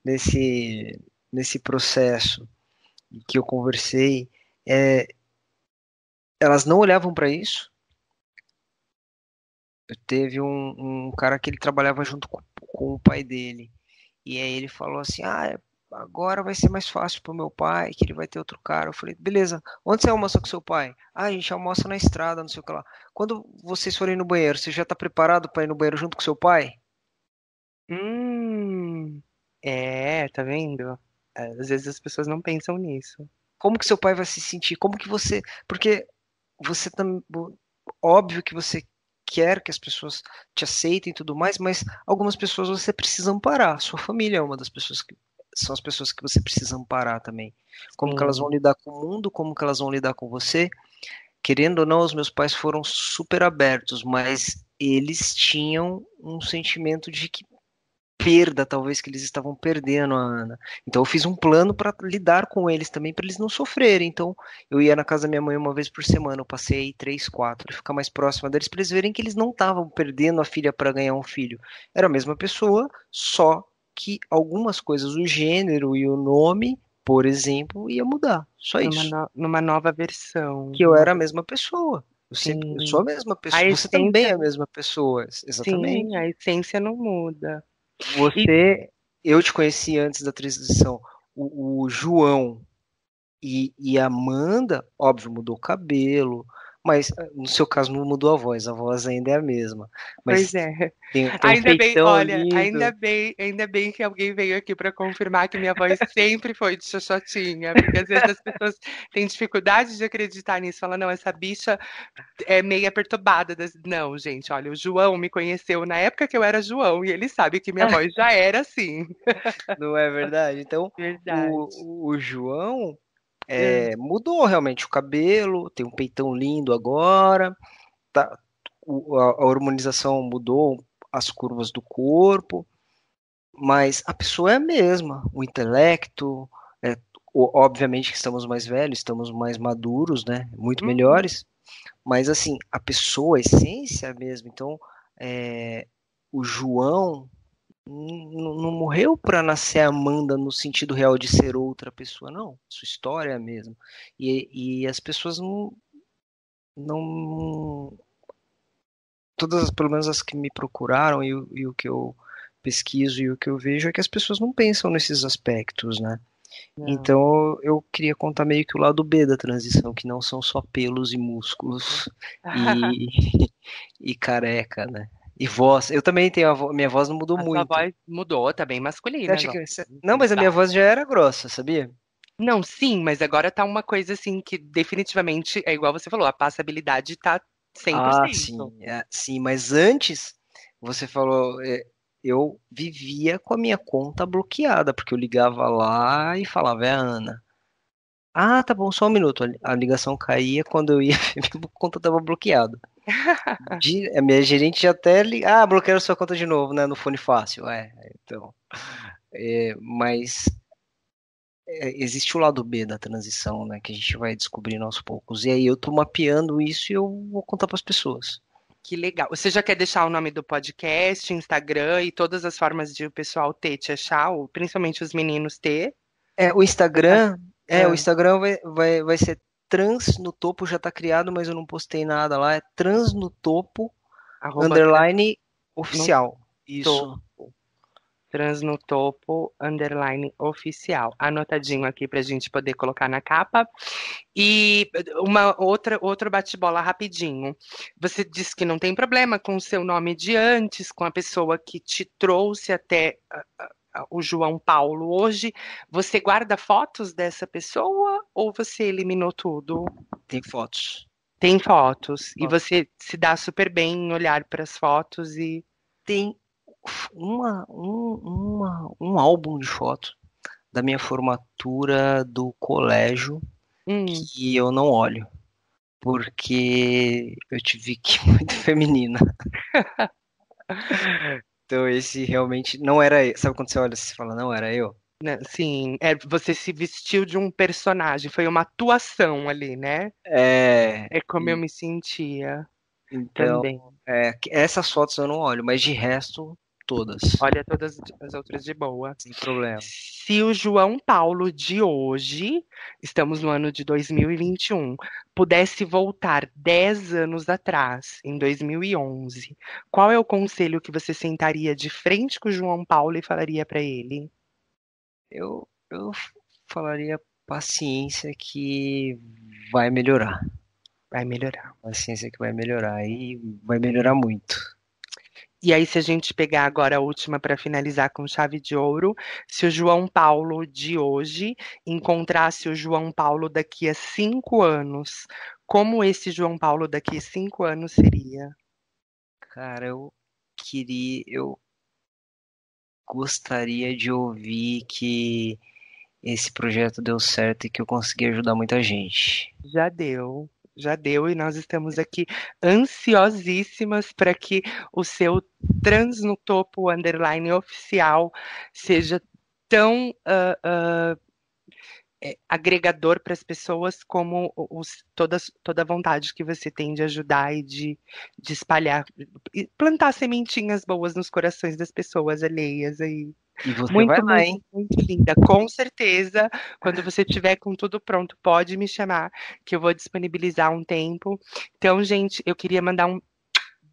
nesse processo que eu conversei, é, elas não olhavam para isso. Teve um cara que ele trabalhava junto com o pai dele. E aí ele falou assim: agora vai ser mais fácil pro meu pai, que ele vai ter outro cara. Eu falei: beleza, onde você almoça com seu pai? A gente almoça na estrada, não sei o que lá. Quando vocês forem no banheiro, você já tá preparado para ir no banheiro junto com seu pai? Tá vendo? Às vezes as pessoas não pensam nisso. Como que seu pai vai se sentir? Como que você. Porque você também. Óbvio que você quer que as pessoas te aceitem e tudo mais, mas algumas pessoas você precisa amparar. Sua família é uma das pessoas que. São as pessoas que você precisa amparar também. Como que elas vão Sim. lidar com o mundo, como que elas vão lidar com você. Querendo ou não, os meus pais foram super abertos, mas eles tinham um sentimento de que perda, talvez que eles estavam perdendo a Ana. Então eu fiz um plano para lidar com eles também, para eles não sofrerem. Então eu ia na casa da minha mãe uma vez por semana, eu passei aí 3, 4, para ficar mais próxima deles, para eles verem que eles não estavam perdendo a filha para ganhar um filho. Era a mesma pessoa, só que algumas coisas, o gênero e o nome, por exemplo, ia mudar. Só isso. Numa nova versão. Que eu era a mesma pessoa. Eu sou a Sim. mesma A pessoa. Você também é essência, a mesma pessoa. sim, Exatamente. a essência não muda. E Você, eu te conheci antes da transição. O João e a Amanda, óbvio, mudou o cabelo, mas no seu caso não mudou a voz ainda é a mesma. pois Mas é. tem um Ainda bem, peitão olha, lindo. ainda bem que alguém veio aqui para confirmar que minha voz sempre foi de xoxotinha, porque às vezes as pessoas têm dificuldade de acreditar nisso, fala, não, essa bicha é meia perturbada. Não, gente, olha, o João me conheceu na época que eu era João e ele sabe que minha voz já era assim. Não é verdade? Então, Verdade. o João mudou realmente o cabelo, tem um peitão lindo agora, tá, a hormonização mudou as curvas do corpo, mas a pessoa é a mesma, o intelecto, é, obviamente que estamos mais velhos, estamos mais maduros, né, muito Uhum. melhores, mas assim, a pessoa, a essência é a mesma, então é, o João não morreu para nascer Amanda no sentido real de ser outra pessoa, não, sua história é a mesma, e as pessoas não, todas, pelo menos as que me procuraram e o que eu pesquiso e o que eu vejo é que as pessoas não pensam nesses aspectos, né? Não. Então eu queria contar meio que o lado B da transição, que não são só pelos e músculos e, e careca, né? E voz. Eu também tenho minha voz não mudou A sua muito. voz mudou, tá bem Você masculina acha agora. que não, mas a minha Tá. voz já era grossa, sabia? Não, sim, mas agora tá uma coisa assim que definitivamente é igual você falou, a passabilidade tá Ah, 100%. sim, sim, mas antes você falou, eu vivia com a minha conta bloqueada, porque eu ligava lá e falava, é a Ana. Ah, tá bom, só um minuto. A ligação caía quando eu ia ver, minha conta tava bloqueada. A minha gerente já até bloquearam sua conta de novo, né, no Fone Fácil. Então, mas existe o lado B da transição, né? Que a gente vai descobrindo aos poucos. E aí eu tô mapeando isso e eu vou contar para as pessoas. Que legal. Você já quer deixar o nome do podcast, Instagram e todas as formas de o pessoal te achar, principalmente os meninos ter? O Instagram, o Ah, Instagram vai ser Trans no Topo, já tá criado, mas eu não postei nada lá. É Trans no Topo, arroba underline no oficial. Isso. topo. Trans no topo, underline oficial. Anotadinho aqui pra gente poder colocar na capa. E outro bate-bola rapidinho. Você disse que não tem problema com o seu nome de antes, com a pessoa que te trouxe até o João Paulo hoje. Você guarda fotos dessa pessoa ou você eliminou tudo? Tem fotos. Tem fotos. E Fotos. você se dá super bem em olhar para as fotos e. Tem um álbum de fotos da minha formatura do colégio Hum, que eu não olho, porque eu tive que ir muito feminina. Então esse realmente não era eu. Sabe quando você olha e você fala, não era eu? né, sim, você se vestiu de um personagem, foi uma atuação ali, né? É, É como eu me sentia então, também. essas fotos eu não olho, mas de resto, todas, Olha todas as outras de boa. sem problema. Se o João Paulo de hoje, estamos no ano de 2021, pudesse voltar 10 anos atrás, em 2011, qual é o conselho que você sentaria de frente com o João Paulo e falaria para ele? Eu falaria paciência que vai melhorar. Vai melhorar. Paciência que vai melhorar e vai melhorar muito. E aí, se a gente pegar agora a última para finalizar com chave de ouro, se o João Paulo de hoje encontrasse o João Paulo daqui a 5 anos, como esse João Paulo daqui a 5 anos seria? Cara, eu gostaria de ouvir que esse projeto deu certo e que eu consegui ajudar muita gente. Já deu, e nós estamos aqui ansiosíssimas para que o seu Trans no Topo underline oficial seja tão agregador para as pessoas como toda a vontade que você tem de ajudar e de espalhar, e plantar sementinhas boas nos corações das pessoas alheias aí. E você vai Muito, lá, muito, hein? muito linda. Com certeza, quando você tiver com tudo pronto, pode me chamar, que eu vou disponibilizar um tempo. Então, gente, eu queria mandar um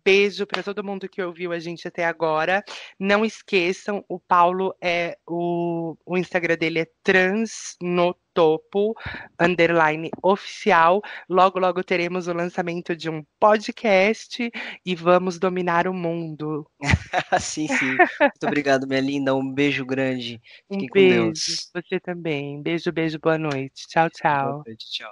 beijo para todo mundo que ouviu a gente até agora. Não esqueçam, o Paulo o Instagram dele é transnotopo underline oficial. Logo, logo teremos o lançamento de um podcast e vamos dominar o mundo. Sim, sim. Muito obrigado, minha linda. Um beijo grande. Um Fiquem com beijo, Deus. você também. Beijo, beijo, boa noite. Tchau, Boa tchau. noite, tchau.